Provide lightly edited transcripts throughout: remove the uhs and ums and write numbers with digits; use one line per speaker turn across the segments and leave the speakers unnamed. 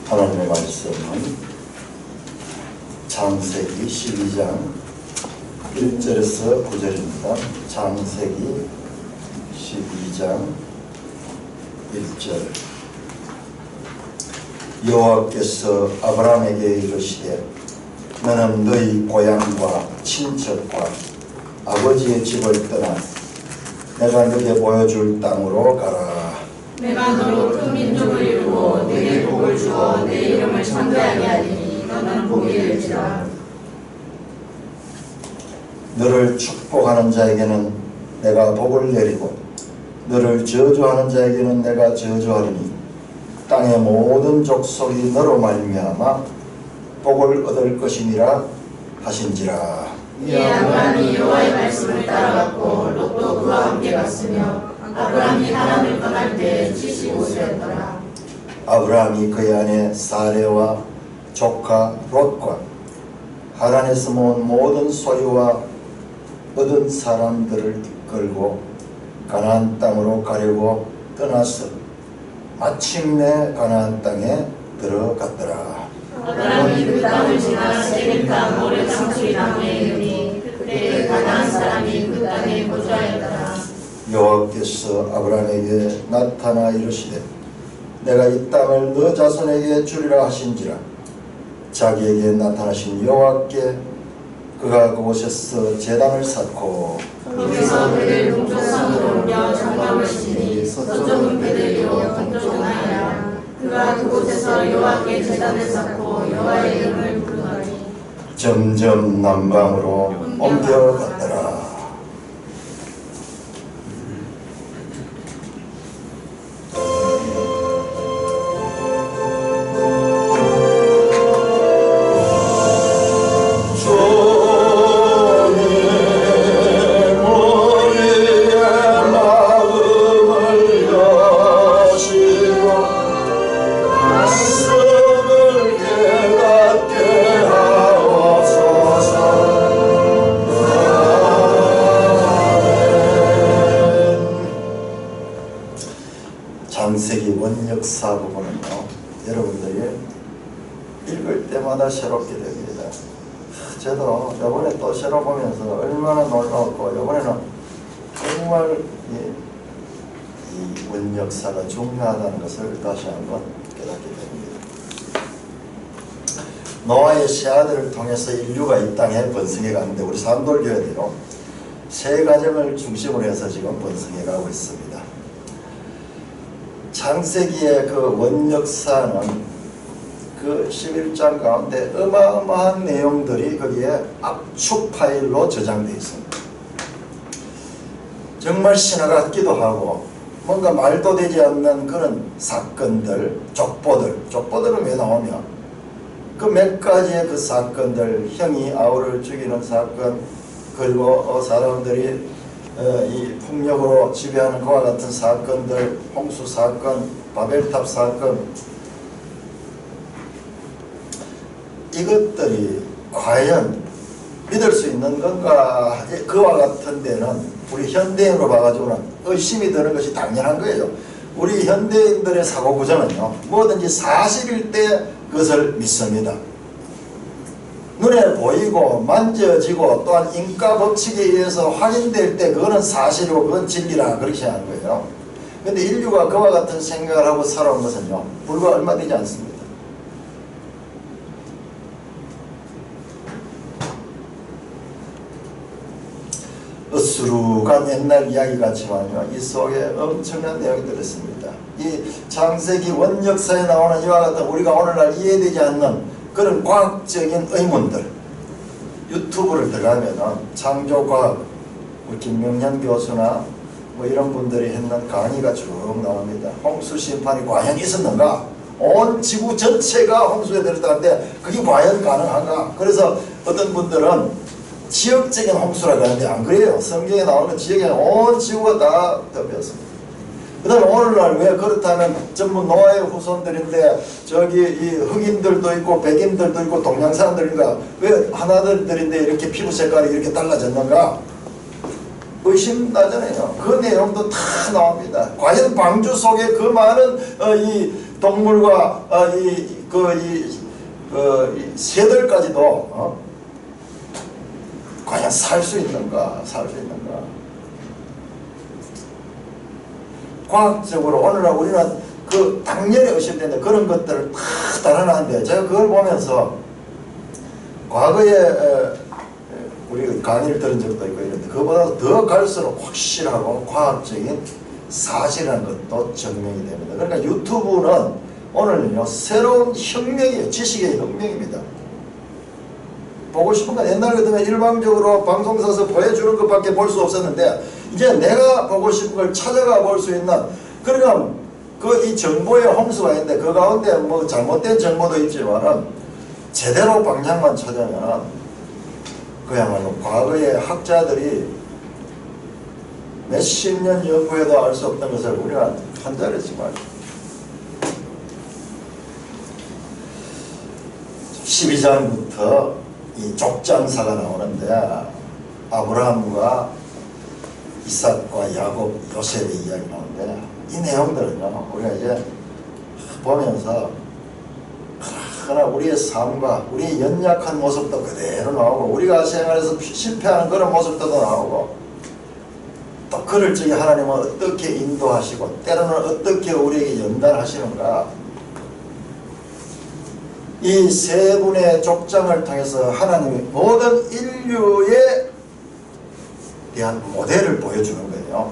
하나님의 말씀은 창세기 12장 1절에서 9절입니다. 창세기 12장 1절. 여호와께서 아브라함에게 이르시되 너는 너희 고향과 친척과 아버지의 집을 떠나 내가 너에게 보여줄 땅으로 가라.
내가 너로 큰 민족을 이루고 내게 복을 주어 내 이름을 창대하게 하리니 너는 복이 될지라.
너를 축복하는 자에게는 내가 복을 내리고 너를 저주하는 자에게는 내가 저주하리니 땅의 모든 족속이 너로 말미암아 복을 얻을 것이니라 하신지라.
이에 아브라함이 여호와의 말씀을 따라갔고 롯도 그와 함께 갔으며 아브라함이 하란을 떠날 때 75세였더라.
아브라함이 그의 아내 사레와 조카 롯과 하란에서 모은 모든 소유와 얻은 사람들을 이끌고 가나안 땅으로 가려고 떠나서 마침내 가나안 땅에 들어갔더라.
아브라함이 그 땅을 지나 세겜 땅 모레 상수리 나무에 이르니 그때 가나안 사람이 그 땅에 거주하였더라.
여호와께서 아브라함에게 나타나 이르시되 내가 이 땅을 너 자손에게 주리라 하신지라. 자기에게 나타나신 여호와께 그가 그곳에서 제단을 쌓고
거기서 그를 동쪽 산으로 옮겨 장막을 치니 서쪽은 베델이요 동쪽은 아이라. 그가 그곳에서 여호와께 제단을 쌓고 여호와의 이름을 부르더니
점점 남방으로 옮겨갔더라. 창세기 원역사 부분은요, 여러분들이 읽을 때마다 새롭게 됩니다. 저도 이번에 또 새로 보면서 얼마나 놀라웠고, 이번에는 정말 이 원역사가 중요하다는 것을 다시 한번 깨닫게 됩니다. 노아의 세 아들을 통해서 인류가 이 땅에 번성해 가는데, 우리 산돌교회도요, 세 가정을 중심으로 해서 지금 번성해 가고 있습니다. 창세기의 그 원역사는 그 11장 가운데 어마어마한 내용들이 거기에 압축 파일로 저장되어 있습니다. 정말 신화 같기도 하고 뭔가 말도 되지 않는 그런 사건들, 족보들은 왜 나오냐, 그 몇 가지의 그 사건들, 형이 아우를 죽이는 사건, 그리고 사람들이 이 폭력으로 지배하는 그와 같은 사건들, 홍수 사건, 바벨탑 사건, 이것들이 과연 믿을 수 있는 건가, 그와 같은 데는 우리 현대인으로 봐가지고는 의심이 드는 것이 당연한 거예요. 우리 현대인들의 사고 구조는요, 뭐든지 사실일 때 그것을 믿습니다. 눈에 보이고 만져지고 또한 인과 법칙에 의해서 확인될 때 그거는 사실이고 그건 진리라 그렇게 하는 거예요. 그런데 인류가 그와 같은 생각을 하고 살아온 것은요, 불과 얼마 되지 않습니다. 으스루간 옛날 이야기 같지만요, 이 속에 엄청난 내용이 들었습니다. 이 창세기 원역사에 나오는 이와 같은 우리가 오늘날 이해되지 않는 그런 과학적인 의문들, 유튜브를 들어가면은 창조과학, 김명현 교수나 뭐 이런 분들이 했는 강의가 쭉 나옵니다. 홍수 심판이 과연 있었는가? 온 지구 전체가 홍수에 들었다는데 그게 과연 가능한가? 그래서 어떤 분들은 지역적인 홍수라고 하는데 안 그래요. 성경에 나오는 지역에 온 지구가 다 덮였습니다. 그 다음에 오늘날 왜 그렇다면 전부 노아의 후손들인데 저기 이 흑인들도 있고 백인들도 있고 동양 사람들인가, 왜 하나들인데 이렇게 피부 색깔이 이렇게 달라졌는가? 의심나잖아요. 그 내용도 다 나옵니다. 과연 방주 속에 그 많은 이 동물과 이 이 새들까지도 과연 살 수 있는가, 살 수 있는가. 과학적으로 오늘날 우리는 그 당연히 의심되는 그런 것들을 다 달아나는데, 제가 그걸 보면서 과거에 우리 강의를 들은 적도 있고 이런데, 그보다 더 갈수록 확실하고 과학적인 사실이라는 것도 증명이 됩니다. 그러니까 유튜브는 오늘은요 새로운 혁명이에요. 지식의 혁명입니다. 보고 싶은 건 옛날 같으면 일방적으로 방송사에서 보여주는 것밖에 볼 수 없었는데, 이제 내가 보고 싶은 걸 찾아가 볼 수 있는, 그러니까 이 정보의 홍수가 있는데 그 가운데 뭐 잘못된 정보도 있지만은 제대로 방향만 찾으면 그야말로 과거의 학자들이 몇십 년 연구해도 알 수 없던 것을 우리가 판단했지만 12장부터 이 족장사가 나오는데, 아브라함과 이삭과 야곱, 요셉의 이야기 나오는데, 이 내용들은요 우리가 이제 보면서 하나 우리의 삶과 우리의 연약한 모습도 그대로 나오고, 우리가 생활에서 실패하는 그런 모습도 나오고, 또 그럴 적에 하나님은 어떻게 인도하시고 때로는 어떻게 우리에게 연단하시는가, 이 세 분의 족장을 통해서 하나님이 모든 인류에 대한 모델을 보여주는 거예요.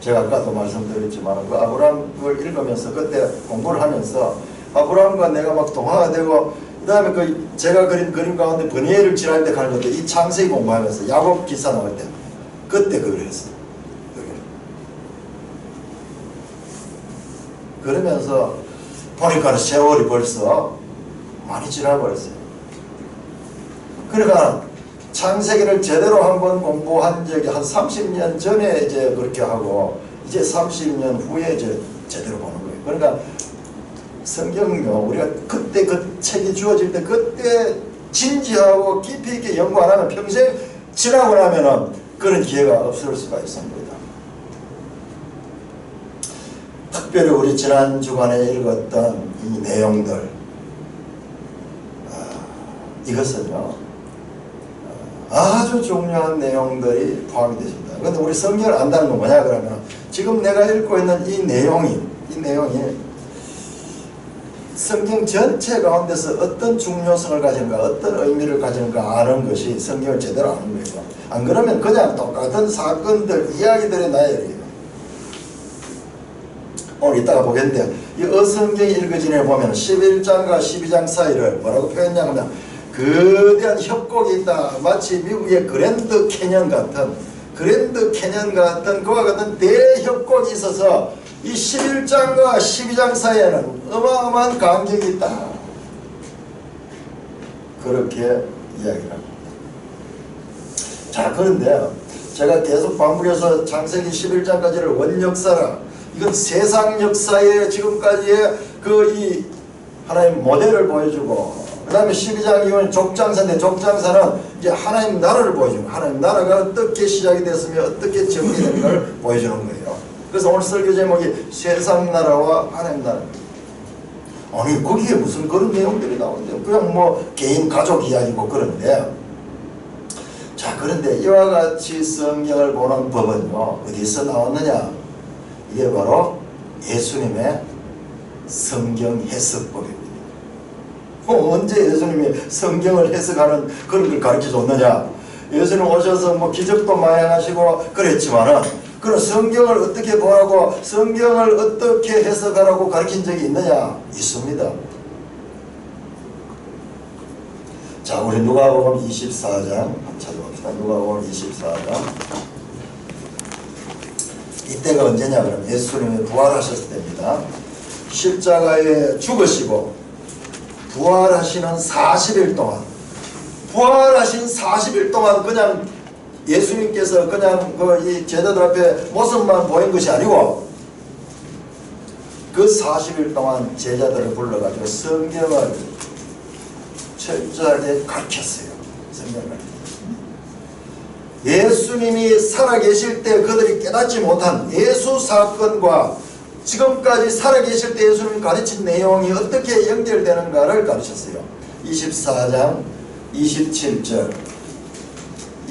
제가 아까도 말씀드렸지만 그 아브라함을 읽으면서, 그때 공부를 하면서 아브라함과 내가 막 동화가 되고, 그 다음에 그 제가 그린 그림 가운데 버니에를 칠할 때 가는 것도 이 창세기 공부하면서 야곱 기사 나올 때 그때 그걸 했어요. 그러면서 보니까 세월이 벌써 많이 지나버렸어요. 그러니까 창세기를 제대로 한번 공부한 적이 한 30년 전에 이제 그렇게 하고, 이제 30년 후에 이제 제대로 보는 거예요. 그러니까 성경요 우리가 그때 그 책이 주어질 때 그때 진지하고 깊이 있게 연구 안 하면 평생 지나고 나면은 그런 기회가 없을 수가 있습니다. 특별히 우리 지난 주간에 읽었던 이 내용들, 이것은요 아주 중요한 내용들이 포함이 되십니다. 그런데 우리 성경을 안다는 건 뭐냐 그러면, 지금 내가 읽고 있는 이 내용이 성경 전체 가운데서 어떤 중요성을 가지는가, 어떤 의미를 가지는가 아는 것이 성경을 제대로 아는 거예요. 안 그러면 그냥 똑같은 사건들, 이야기들의 나열이에요. 오늘 이따가 보겠는데, 이 어성경이 읽어지네 보면 11장과 12장 사이를 뭐라고 표현하냐면 거대한 협곡이 있다. 마치 미국의 그랜드 캐년 같은 그와 같은 대협곡이 있어서 이 11장과 12장 사이에는 어마어마한 간격이 있다. 그렇게 이야기를 합니다. 자, 그런데 제가 계속 반복해서 창세기 11장까지를 원역사라, 이건 세상 역사의 지금까지의 이 하나님 모델을 보여주고, 그 다음에 12장 이후는 족장사인데, 족장사는 이제 하나님 나라를 보여주는, 하나님 나라가 어떻게 시작이 됐으며 어떻게 정리된 걸 보여주는 거예요. 그래서 오늘 설교 제목이 세상 나라와 하나님 나라. 아니 거기에 무슨 그런 내용들이 나오는데요. 그냥 뭐 개인 가족 이야기고 그런데, 자, 그런데 이와 같이 성경을 보는 법은요 어디서 나왔느냐? 이게 바로 예수님의 성경 해석법입니다. 언제 예수님이 성경을 해석하는 그런 걸 가르쳐 줬느냐? 예수님 오셔서 뭐 기적도 많이 하시고 그랬지만은, 그런 성경을 어떻게 보라고, 성경을 어떻게 해석하라고 가르친 적이 있느냐? 있습니다. 자, 우리 누가복음 24장 한번 찾아봅시다. 누가복음 24장. 이때가 언제냐 그러면 예수님이 부활하셨을 때입니다. 십자가에 죽으시고 부활하시는 40일 동안, 부활하신 40일 동안 그냥 예수님께서 그냥 이 제자들 앞에 모습만 보인 것이 아니고, 그 40일 동안 제자들을 불러가지고 성경을 철저하게 가르쳤어요. 성경을. 예수님이 살아계실 때 그들이 깨닫지 못한 예수 사건과 지금까지 살아계실 때 예수님이 가르친 내용이 어떻게 연결되는가를 가르쳤어요. 24장 27절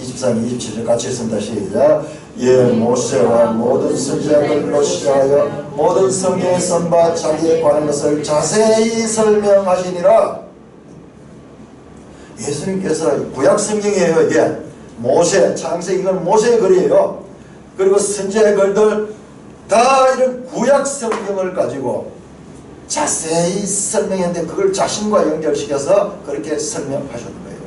27절 같이 읽습니다. 시작. 예, 모세와 모든 선지자들로 시작하여 모든 성경에 쓴 바 자기에 관한 것을 자세히 설명하시니라. 예수님께서 구약 성경이에요. 이게 모세, 창세기 이건 모세의 글이에요. 그리고 선지자의 글들 다 이런 구약 성경을 가지고 자세히 설명했는데 그걸 자신과 연결시켜서 그렇게 설명하셨는 거예요.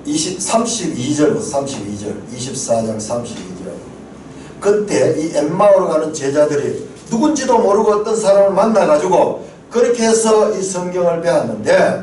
32절부터 32절 24장 32절 그때 이 엠마오로 가는 제자들이 누군지도 모르고 어떤 사람을 만나가지고 그렇게 해서 이 성경을 배웠는데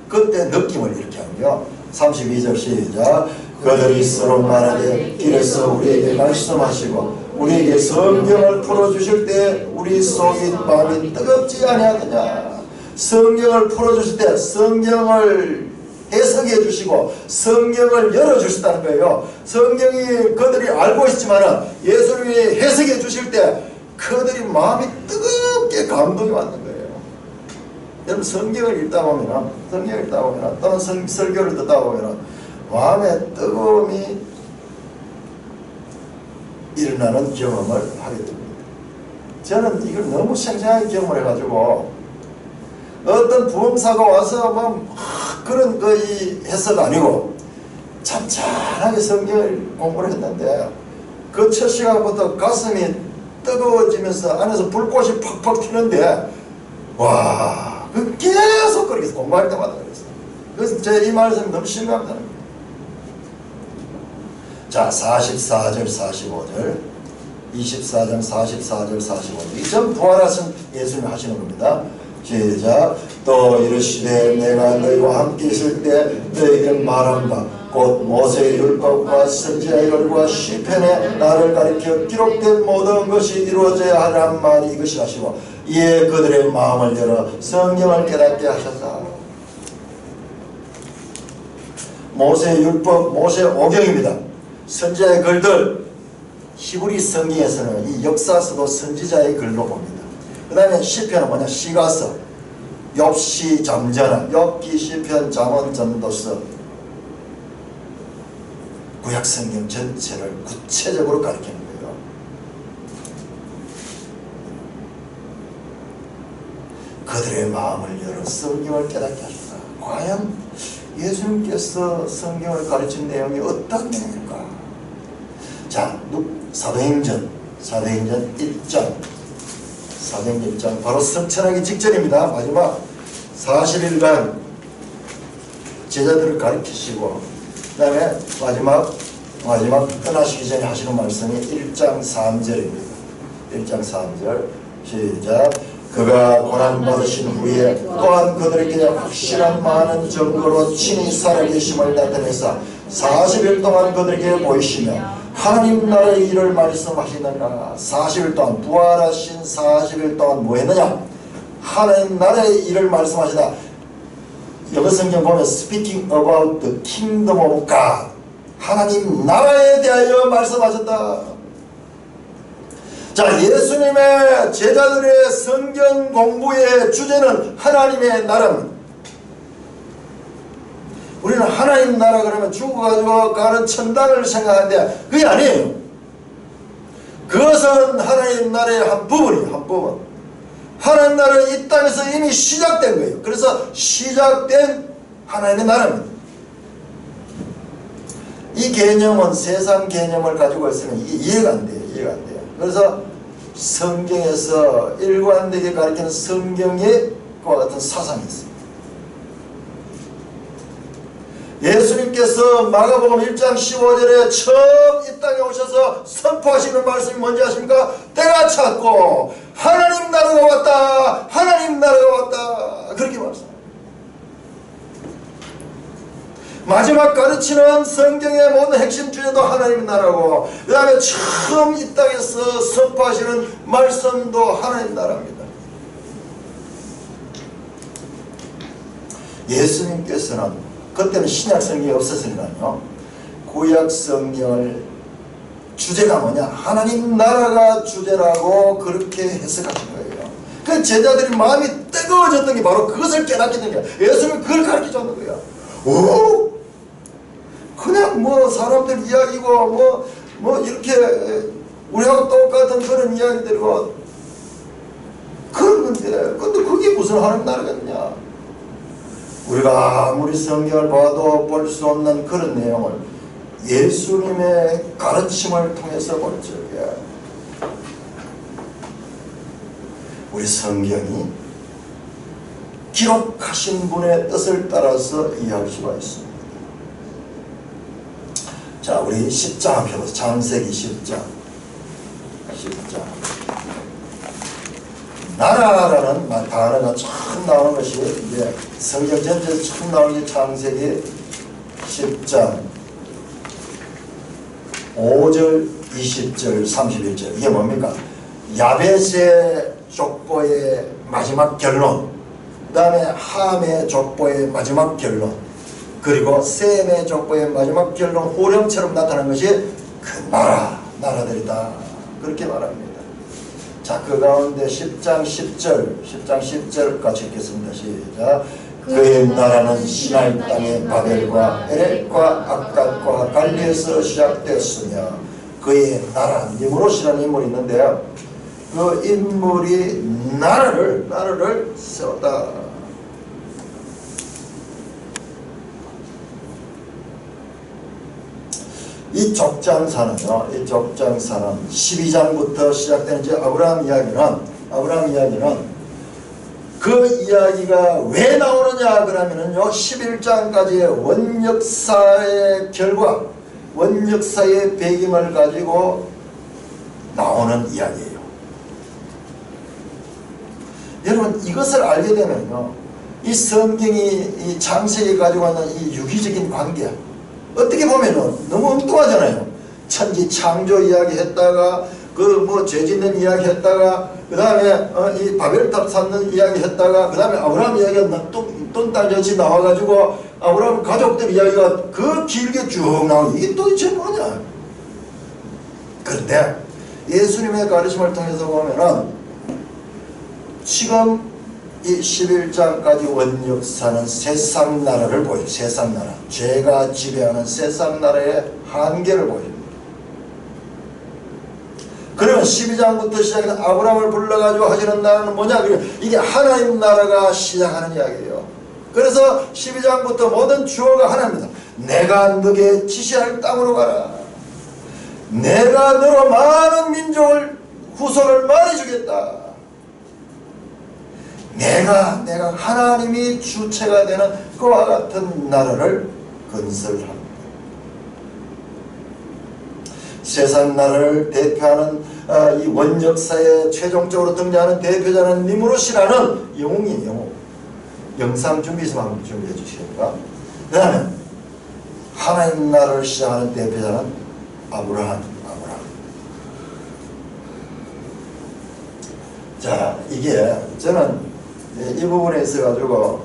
그때 느낌을 이렇게 한거요. 32절 시작. 그들이 서로 말하되 길에서 우리에게 말씀하시고 우리에게 성경을 풀어주실 때 우리 속이 마음이 뜨겁지 아니하느냐. 성경을 풀어주실 때 성경을 해석해 주시고 성경을 열어주셨다는 거예요. 성경이 그들이 알고 있지만 예수님이 해석해 주실 때 그들이 마음이 뜨겁게 감동이 받는 거예요. 여러분 성경을 읽다 보면 또는 설교를 듣다 보면 마음의 뜨거움이 일어나는 경험을 하게 됩니다. 저는 이걸 너무 생생하게 경험을 해가지고 어떤 부흥사가 와서 뭐 그런 이 해석 아니고 찬찬하게 성경을 공부를 했는데 그 첫 시간부터 가슴이 뜨거워지면서 안에서 불꽃이 팍팍 튀는데 와, 그 계속 그렇게 공부할 때마다 그랬어요. 그래서 제 이 말씀이 너무 실감나는 거예요. 자, 44절 45절 24장 44절 45절 이 전 부활하신 예수님이 하시는 겁니다. 시작. 또 이르시되 내가 너희와 함께 있을 때 너희에게 말한 바 곧 모세의 율법과 선지자의 글과 시편에 나를 가리켜 기록된 모든 것이 이루어져야 하란 말이 이것이 하시고 이에 그들의 마음을 열어 성경을 깨닫게 하셨다. 모세의 율법, 모세 오경입니다. 선지자의 글들 히브리 성경에서는 이 역사서도 선지자의 글로 봅니다. 그 다음에 시편은 뭐냐? 시가서, 욥시, 잠언, 욥기, 시편, 잠언, 전도서 구약 성경 전체를 구체적으로 가리키는 거예요. 그들의 마음을 열어 성경을 깨닫게 하셨다. 과연 예수님께서 성경을 가르친 내용이 어떤 내용일까? 자, 사도행전 1장 바로 성천하기 직전입니다. 마지막 40일간 제자들을 가르치시고 그 다음에 마지막 떠나시기 전에 하시는 말씀이 1장 3절입니다. 1장 3절 시작. 그가 고난받으신 후에 또한 그들에게 확실한 많은 증거로 친히 살아계심을 나타내사 40일 동안 그들에게 보이시며 하나님 나라의 일을 말씀하시느니라. 40일 동안 부활하신 40일 동안 뭐 했느냐? 하나님 나라의 일을 말씀하시다. 영어 성경 보면 Speaking about the kingdom of God 하나님 나라에 대하여 말씀하셨다. 자, 예수님의 제자들의 성경 공부의 주제는 하나님의 나라입니다. 우리는 하나님 나라 그러면 죽어가지고 가는 천당을 생각하는데 그게 아니에요. 그것은 하나님 나라의 한 부분이에요. 한 부분. 하나님 나라는 이 땅에서 이미 시작된 거예요. 그래서 시작된 하나님의 나라입니다. 이 개념은 세상 개념을 가지고 있으면 이게 이해가 안 돼요. 이해가 안 돼요. 그래서 성경에서 일관되게 가르치는 성경의 그와 같은 사상이 있습니다. 예수님께서 마가복음 1장 15절에 처음 이 땅에 오셔서 선포하시는 말씀이 뭔지 아십니까? 때가 찼고 하나님 나라가 왔다. 하나님 나라가 왔다. 그렇게 말씀합니다. 마지막 가르치는 성경의 모든 핵심 주제도 하나님 나라고 그 다음에 처음 이 땅에서 선포하시는 말씀도 하나님 나라입니다. 예수님께서는 그때는 신약 성경이 없었으니까요. 구약 성경을 주제가 뭐냐? 하나님 나라가 주제라고 그렇게 해석하신 거예요. 그 제자들이 마음이 뜨거워졌던 게 바로 그것을 깨닫게 된 거야. 예수님이 그걸 가르쳐줬는 거야. 오! 그냥 뭐 사람들 이야기고 뭐 이렇게 우리하고 똑같은 그런 이야기들이고 그런 건데, 근데 그게 무슨 하나님 나라겠냐? 우리가 아무리 성경을 봐도 볼 수 없는 그런 내용을 예수님의 가르침을 통해서 볼 적에 우리 성경이 기록하신 분의 뜻을 따라서 이해할 수가 있습니다. 자, 우리 10장 한번 펴보세요. 창세기 10장. 나라라는 단어가 처음 나오는 것이 이제 성경 전체에서 처음 나오는 게 창세기 10장 5절, 20절, 31절. 이게 뭡니까? 야벳의 족보의 마지막 결론, 그 다음에 함의 족보의 마지막 결론, 그리고 셈의 족보의 마지막 결론, 호령처럼 나타난 것이 그 나라들이다. 그렇게 말합니다. 자, 그 가운데 10장 10절 같이 읽겠습니다. 시작. 그의 나라는 시나이 땅의 바벨과 에렉과 악갓과 갈리에서 시작되었으며 그의 나라, 니므롯이라는 인물이 있는데요. 그 인물이 나라를 세웠다. 이 족장사는요, 이 족장사는 12장부터 시작되는 이제 아브라함 이야기는 그 이야기가 왜 나오느냐 그러면은요, 11장까지의 원역사의 결과, 원역사의 배경을 가지고 나오는 이야기예요. 여러분, 이것을 알게 되면요, 이 성경이 이 창세기 가지고 있는 이 유기적인 관계, 어떻게 보면은 너무 엉뚱하잖아요. 천지 창조 이야기 했다가 그 뭐 죄 짓는 이야기 했다가 그 다음에 이 바벨탑 쌓는 이야기 했다가 그 다음에 아브라함 이야기가 똥딸같이 나와가지고 아브라함 가족들 이야기가 그 길게 쭉 나오는 이게 도대체 뭐냐. 그런데 예수님의 가르침을 통해서 보면은 지금 이 11장까지 원역사는 세상 나라를 보여요. 세상 나라, 죄가 지배하는 세상 나라의 한계를 보여요. 그러면 12장부터 시작해서 아브라함을 불러가지고 하시는 나라는 뭐냐? 이게 하나님 나라가 시작하는 이야기예요. 그래서 12장부터 모든 주어가 하나입니다. 내가 너게 지시할 땅으로 가라. 내가 너로 많은 민족을 후손을 말해주겠다. 내가 하나님이 주체가 되는 그와 같은 나라를 건설합니다. 세상 나라를 대표하는 이 원역사에 최종적으로 등장하는 대표자는 니므롯이라는 영웅이에요. 영웅. 영상 준비 좀 한번 준비해 주시겠습니까? 그 다음에 하나님 나라를 시작하는 대표자는 아브라함. 자, 이게 저는 이 부분에 있어가지고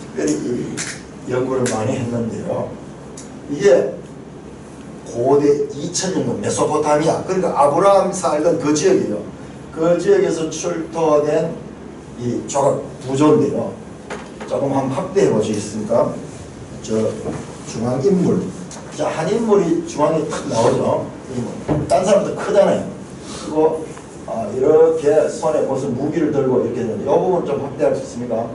특별히 연구를 많이 했는데요. 이게 고대 2000년도 메소포타미아, 그러니까 아브라함이 살던 그 지역이에요. 그 지역에서 출토된 이 조각 구조인데요. 조금 한번 확대해 보시겠습니까? 저 중앙 인물, 자, 한 인물이 중앙에 탁 나오죠. 딴 사람도 크잖아요. 크고 이렇게 손에 무슨 무기를 들고 이렇게 되는데 이 부분 좀 확대할 수 있습니까?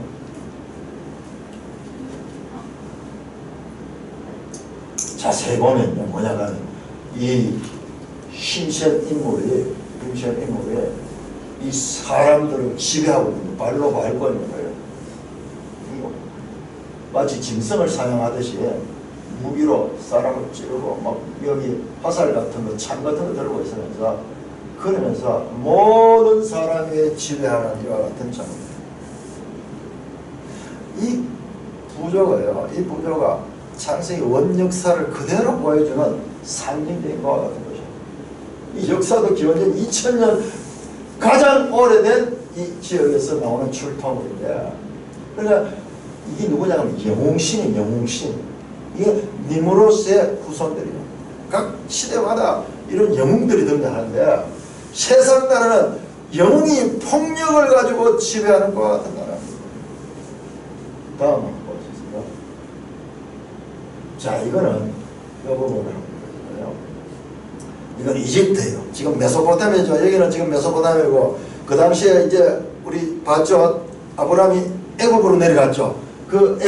자세히 보면요, 뭐냐면 이 힘센 인물이 이 사람들을 지배하고 있는, 발로 밟고 있는 거예요. 마치 짐승을 사냥하듯이 무기로 사람을 찌르고 막 여기 화살 같은 거, 창 같은 거 들고 있으면서 그러면서 모든 사람이 지배하는 이와 같은 장면. 이 부조가요, 이 부조가 창세기 원역사를 그대로 보여주는 상징적인 것과 같은 것이죠. 이 역사도 기원전 2000년 가장 오래된 이 지역에서 나오는 출토물인데, 그러니까 이게 누구냐면 영웅신. 이게 니므롯의 후손들이에요. 각 시대마다 이런 영웅들이 등장하는데 세상 나라는 영웅이 폭력을 가지고 지배하는 것 같은 나라입니다. 다음 한번 보시죠. 자, 이거는 이 부분을 한번 보여요. 이건 이집트예요. 지금 메소포타미아죠. 여기는 지금 메소포타미아고 그 당시에 이제 우리 봤죠. 아브라함이 애굽으로 내려갔죠. 그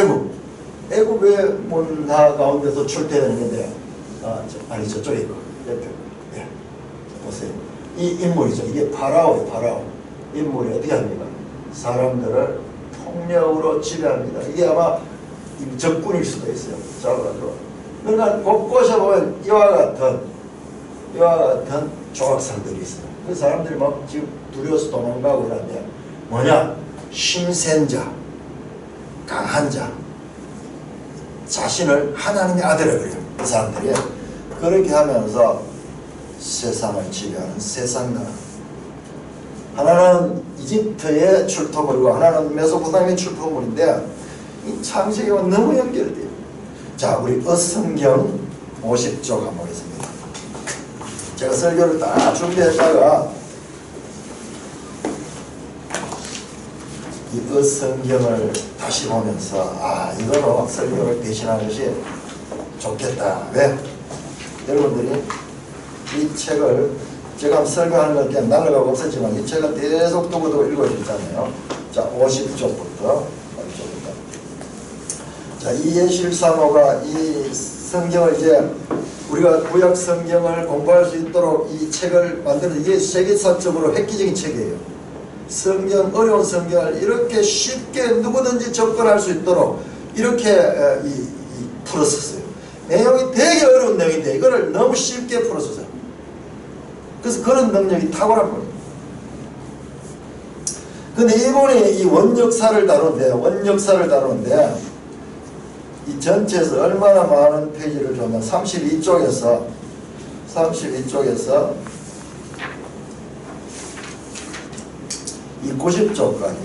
애굽의 문화 가운데서 출퇴되는 건데, 아니 저쪽에 있고 옆에, 예, 보세요. 이 인물이죠. 이게 파라오예요. 파라오. 인물이 어떻게 합니까? 사람들을 폭력으로 지배합니다. 이게 아마 적군일 수도 있어요. 잡아가지고. 그러니까 곳곳에 보면 이와 같은 조각상들이 있어요. 그 사람들이 막 지금 두려워서 도망가고 이러는데 뭐냐? 힘센 자, 강한 자, 자신을 하나님의 아들을 그려요. 그 사람들이 그렇게 하면서 세상을 지배하는 세상나라. 하나는 이집트의 출토물이고 하나는 메소포타미아의 출토물인데 이 창세기와 너무 연결돼요. 자, 우리 어성경 50쪽 한번 보겠습니다. 제가 설교를 다 준비했다가 이 어성경을 다시 보면서 이거로 설교를 대신하는 것이 좋겠다. 왜? 여러분들이 이 책을 제가 설교하는 건 그냥 날아가고 없었지만 이 책을 계속 두고두고 읽어주잖아요. 자, 50쪽부터 자, 이예실사모가 이 성경을 이제 우리가 구약 성경을 공부할 수 있도록 이 책을 만드는 이게 세계사적으로 획기적인 책이에요. 성경, 어려운 성경을 이렇게 쉽게 누구든지 접근할 수 있도록 이렇게 풀었었어요. 내용이 되게 어려운 내용인데 이거를 너무 쉽게 풀었었어요. 그래서 그런 능력이 탁월한 거예요. 근데 이분이 이 원역사를 다루는데 이 전체에서 얼마나 많은 페이지를 줬나 32쪽에서 이 90쪽까지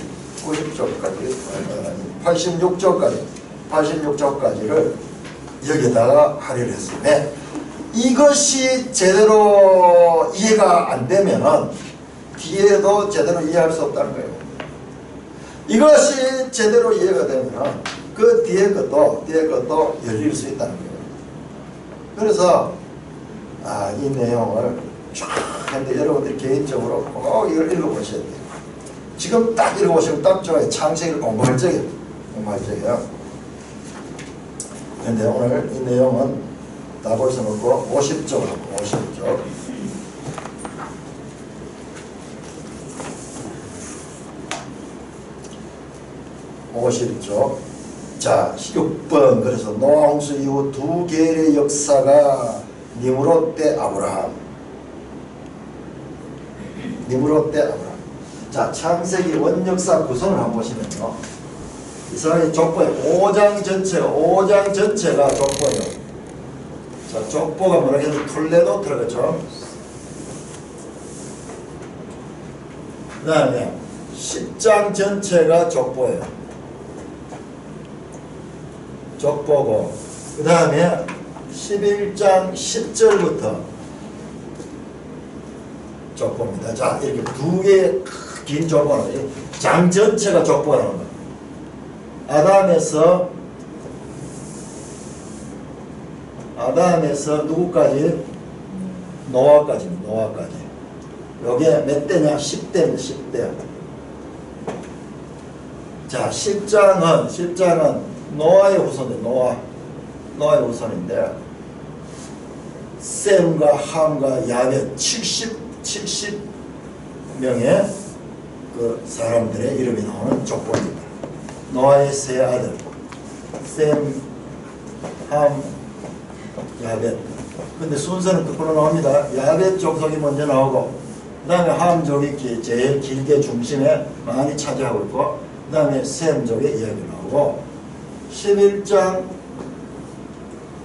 86쪽까지를 여기다가 할애를 했어요. 네. 이것이 제대로 이해가 안 되면은 뒤에도 제대로 이해할 수 없다는 거예요. 이것이 제대로 이해가 되면은 그 뒤에 것도 열릴 수 있다는 거예요. 그래서 이 내용을 쫙 했는데 여러분들이 개인적으로 꼭 이걸 읽어보셔야 돼요. 지금 딱 읽어보시면 딱 좋아요. 창세기를 공부할 적이에요. 그런데 오늘 이 내용은 다 볼 수는 없고 50쪽 50쪽. 자, 6번. 그래서 노아 홍수 이후 두 계열의 역사가 니므롯 때 아브라함. 자, 창세기 원역사 구성을 한번 보시면요. 이 사람이 족보예요. 5장 전체가 족보예요. 자, 족보가 뭐라 해서 툴레도 들어갔죠. 그 다음에 10장 전체가 족보예요. 족보고 그 다음에 11장 10절부터 족보입니다. 자, 이렇게 두 개의 긴 족보는 장 전체가 족보라는 거예요. 아담에서 누구까지? 노아까지. 요게 몇 대냐? 10대입니다. 10대. 자, 10장은 노아의 후손인데 노아의 후손인데 셈과 함과 야벳 70명의 그 사람들의 이름이 나오는 족보입니다. 노아의 세 아들 셈, 함, 야벳. 근데 순서는 거꾸로 나옵니다. 야벳 족속이 먼저 나오고 그 다음에 함족이 제일 길게 중심에 많이 차지하고 있고 그 다음에 셈족의 이야기 나오고 11장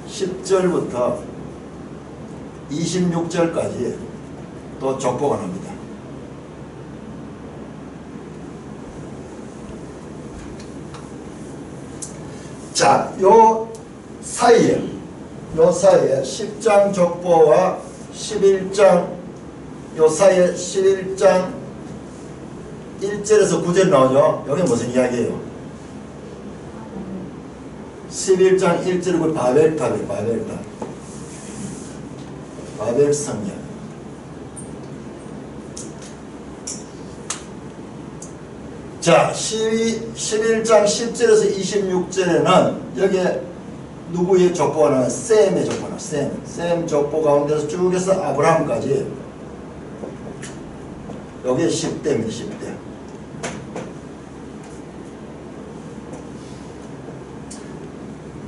10절부터 26절까지 또 족보가 납니다. 자, 요 사이에 10장 족보와 11장 요 사이에 11장 1절에서 9절 나오죠. 여기 무슨 이야기예요? 11장 1절이고 바벨탑이에요. 바벨탑. 바벨성이야. 자, 11장 10절에서 26절에는 여기에 누구의 족보가 나와요? 셈의 족보가 나와요. 셈 족보 가운데서 쭉 해서 아브라함까지. 여기에 10대입니다. 10대.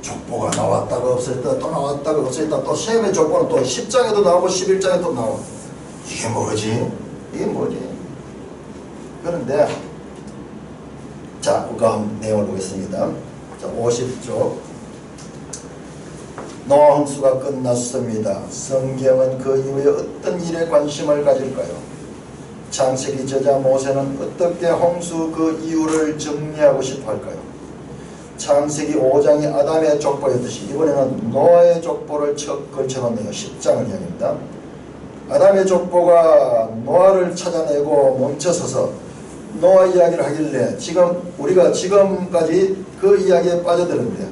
족보가 나왔다가 없어졌다, 또 나왔다가 없어졌다, 또 셈의 족보는 또 10장에도 나오고 11장에 또 나오고. 이게 뭐지? 이게 뭐지? 그런데 자, 우가 내용을 보겠습니다. 자, 50쪽. 노아 홍수가 끝났습니다. 성경은 그 이후에 어떤 일에 관심을 가질까요? 창세기 저자 모세는 어떻게 홍수 그 이유를 정리하고 싶어 할까요? 창세기 5장이 아담의 족보였듯이 이번에는 노아의 족보를 걸쳐놓네요. 10장을 이야기합니다. 아담의 족보가 노아를 찾아내고 멈춰서서 노아 이야기를 하길래 우리가 지금까지 그 이야기에 빠져드는데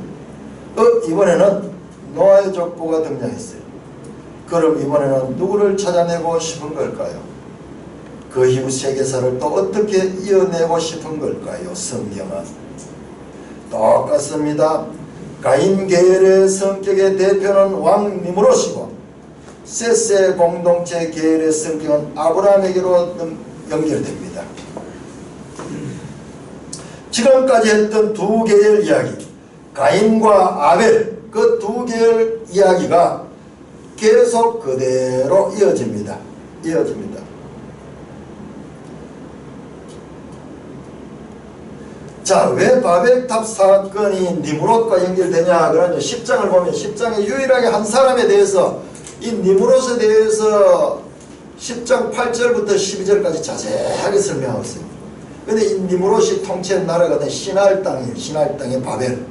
이번에는 노아의 족보가 등장했어요. 그럼 이번에는 누구를 찾아내고 싶은 걸까요? 그 이후 세계사를 또 어떻게 이어내고 싶은 걸까요? 성경은 똑같습니다. 가인 계열의 성격의 대표는 왕 니므롯이고 셋세 공동체 계열의 성격은 아브라함에게로 연결됩니다. 지금까지 했던 두 계열 이야기, 가인과 아벨, 그 두 계열 이야기가 계속 그대로 이어집니다. 자, 왜 바벨탑 사건이 니므롯과 연결되냐? 그러면 10장을 보면 10장에 유일하게 한 사람에 대해서 이 니므롯에 대해서 10장 8절부터 12절까지 자세하게 설명하고 있어요. 근데 이 니므롯이 통치한 나라가 시날 땅의 바벨.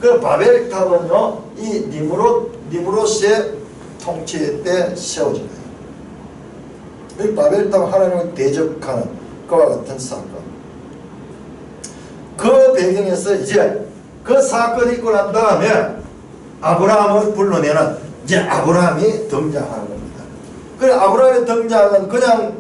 그 바벨탑은요, 이 니므롯의 통치 때 세워진 거예요. 이 바벨탑 하나님을 대적하는 그와 같은 사건. 그 배경에서 이제 그 사건이 있고 난 다음에 아브라함을 불러내는 이제 아브라함이 등장하는 겁니다. 그래, 아브라함의 등장은 그냥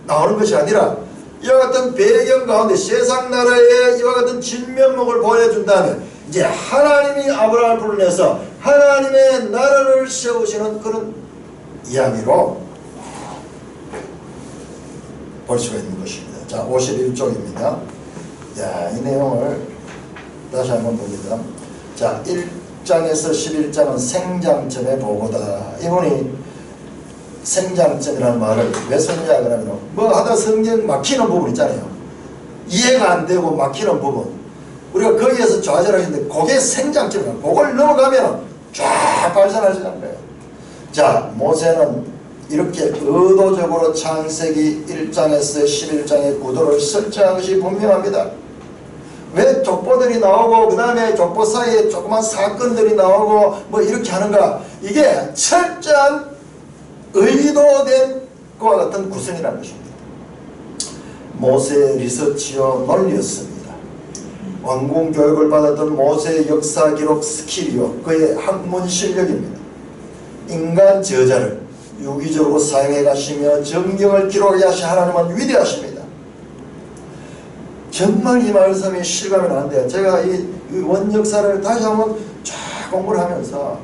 나오는 것이 아니라 이와 같은 배경 가운데 세상 나라에 이와 같은 진면목을 보여준 다음에 이제 하나님이 아브라함을 불러내서 하나님의 나라를 세우시는 그런 이야기로 볼 수가 있는 것입니다. 자, 51쪽입니다. 자, 이 내용을 다시 한번 봅니다. 자, 1장에서 11장은 생장점의 보고다. 이분이 생장점이라는 말을 왜 썼냐 그러면 뭐 하다 성경 막히는 부분 있잖아요. 이해가 안 되고 막히는 부분, 우리가 거기에서 좌절하겠는데 그게 생장점이에요. 그걸 넘어가면 쫙 발산할 수 있는 거예요. 자, 모세는 이렇게 의도적으로 창세기 1장에서 11장의 구도를 설정한 것이 분명합니다. 왜 족보들이 나오고 그 다음에 족보 사이에 조그만 사건들이 나오고 뭐 이렇게 하는가? 이게 철저한 의도된 것과 같은 구성이라는 것입니다. 모세의 리서치요 논리였습니다. 왕궁 교육을 받았던 모세의 역사 기록 스킬이요 그의 학문 실력입니다. 인간 저자를 유기적으로 사용해 가시며 정경을 기록하게 하신 하나님은 위대하십니다. 정말 이 말씀이 실감이 나는데 제가 이 원역사를 다시 한번 쫙 공부를 하면서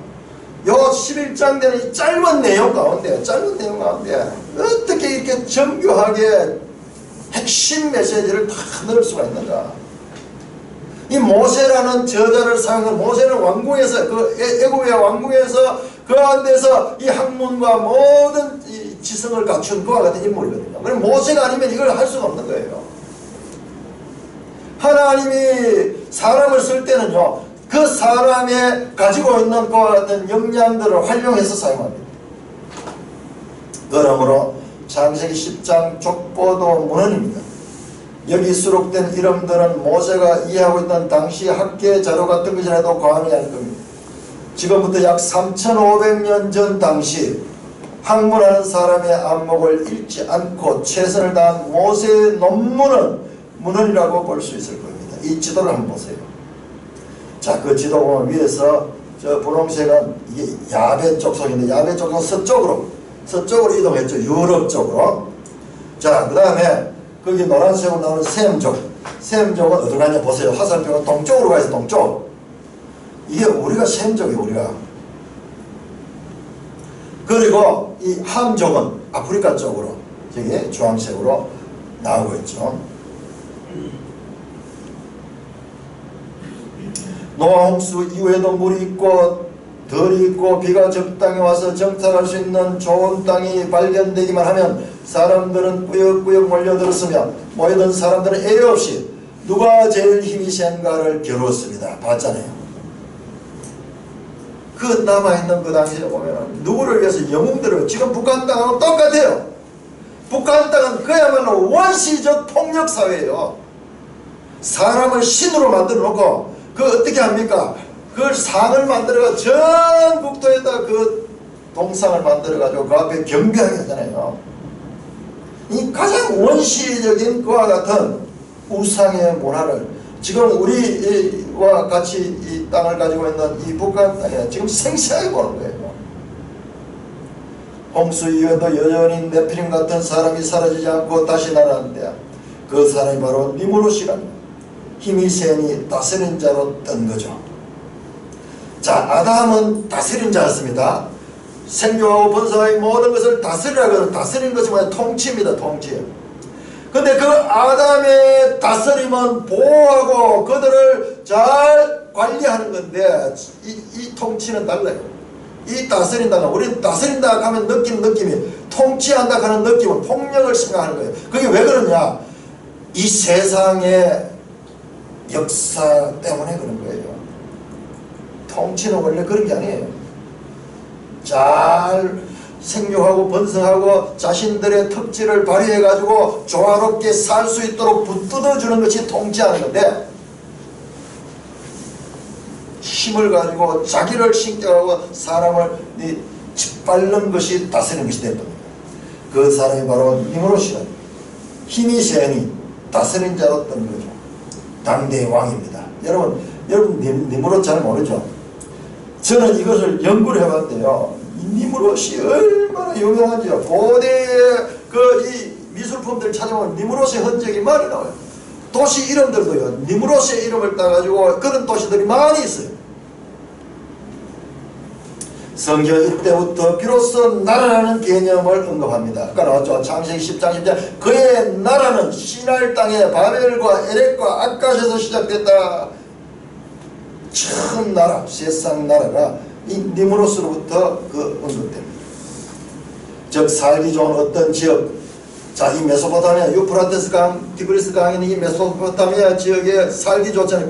요 11장 되는 이 짧은 내용 가운데 어떻게 이렇게 정교하게 핵심 메시지를 다 넣을 수가 있는가? 이 모세라는 저자를 사용한 모세는 왕궁에서 그 애굽의 왕궁에서 그 안에서 이 학문과 모든 이 지성을 갖춘 그와 같은 인물이거든요. 그럼 모세가 아니면 이걸 할 수가 없는 거예요. 하나님이 사람을 쓸 때는요, 그 사람의 가지고 있는 그와 같은 역량들을 활용해서 사용합니다. 그러므로 창세기 10장 족보도 문헌입니다. 여기 수록된 이름들은 모세가 이해하고 있던 당시 학계 자료 같은 것이라도 과언이 아닐 겁니다. 지금부터 약 3500년 전 당시 학문하는 사람의 안목을 잃지 않고 최선을 다한 모세의 논문은 문헌이라고 볼 수 있을 겁니다. 이 지도를 한번 보세요. 자, 그 지도 보면 위에서 저 분홍색은 이게 야베 쪽 속인데 야베 쪽은 서쪽으로 이동했죠. 유럽 쪽으로. 자, 그 다음에 거기 노란색으로 나오는 셈족은 어디로 가냐 보세요. 화살표가 동쪽으로 가서 동쪽. 이게 우리가 셈족이에요. 우리가. 그리고 이 함족은 아프리카 쪽으로 저기 주황색으로 나오고 있죠. 노아 홍수 이후에도 물이 있고 덜이 있고 비가 적당히 와서 정착할 수 있는 좋은 땅이 발견되기만 하면 사람들은 꾸역꾸역 몰려들었으며 모이던 사람들은 애애 없이 누가 제일 힘이 센가를 겨루었습니다. 봤잖아요. 그 남아있는 그 당시에 보면 누구를 위해서 영웅들을 지금 북한 땅하고 똑같아요. 북한 땅은 그야말로 원시적 폭력사회예요. 사람을 신으로 만들어 놓고 그 어떻게 합니까? 그 상을 만들어가 전 국토에다 그 동상을 만들어가지고 그 앞에 경배하게 하잖아요. 이 가장 원시적인 그와 같은 우상의 문화를 지금 우리와 같이 이 땅을 가지고 있는 이 북한 땅에 지금 생생하게 보는 거예요. 홍수 이후에도 여전히 네피림 같은 사람이 사라지지 않고 다시 나타났는데 그 사람이 바로 니무롯이라는 힘이 세니 다스린 자로 뜬 거죠. 자, 아담은 다스린 자였습니다. 생육하고 번성하고 모든 것을 다스리라고 다스리는 것이 뭐냐? 통치입니다. 통치. 근데 그 아담의 다스림은 보호하고 그들을 잘 관리하는 건데 이 통치는 달라요. 이 다스린다가 우리는 다스린다 하면 느끼는 느낌이 통치한다 하는 느낌은 폭력을 생각하는 거예요. 그게 왜 그러냐? 이 세상의 역사 때문에 그런 거예요. 통치는 원래 그런 게 아니에요. 잘 생육하고 번성하고 자신들의 특질을 발휘해가지고 조화롭게 살 수 있도록 붙들어주는 것이 통치하는 건데 힘을 가지고 자기를 신격하고 사람을 짓밟는 것이 다스리는 것이 됐던 겁니다. 그 사람이 바로 니무롯이라는 힘이 세니 다스린 자로 뜬 거죠. 당대의 왕입니다. 여러분 니무롯 잘 모르죠? 저는 이것을 연구를 해봤대요. 니무롯이 얼마나 유명한지요. 고대의 이 미술품들 찾아보면 니무롯의 흔적이 많이 나와요. 도시 이름들도요. 니무롯의 이름을 따가지고 그런 도시들이 많이 있어요. 성경 이때부터 비로소 나라라는 개념을 언급합니다. 아까 나왔죠. 창세기 10장 10장 그의 나라는 시날 땅에 바벨과 에렉과 악갓에서 시작됐다. 처음 나라, 세상 나라가 이 니무롯으로부터 언급됩니다. 즉 살기 좋은 어떤 지역, 자, 이 메소포타미아 유프라테스 강, 티그리스 강이 이 메소포타미아 지역에 살기 좋잖아요.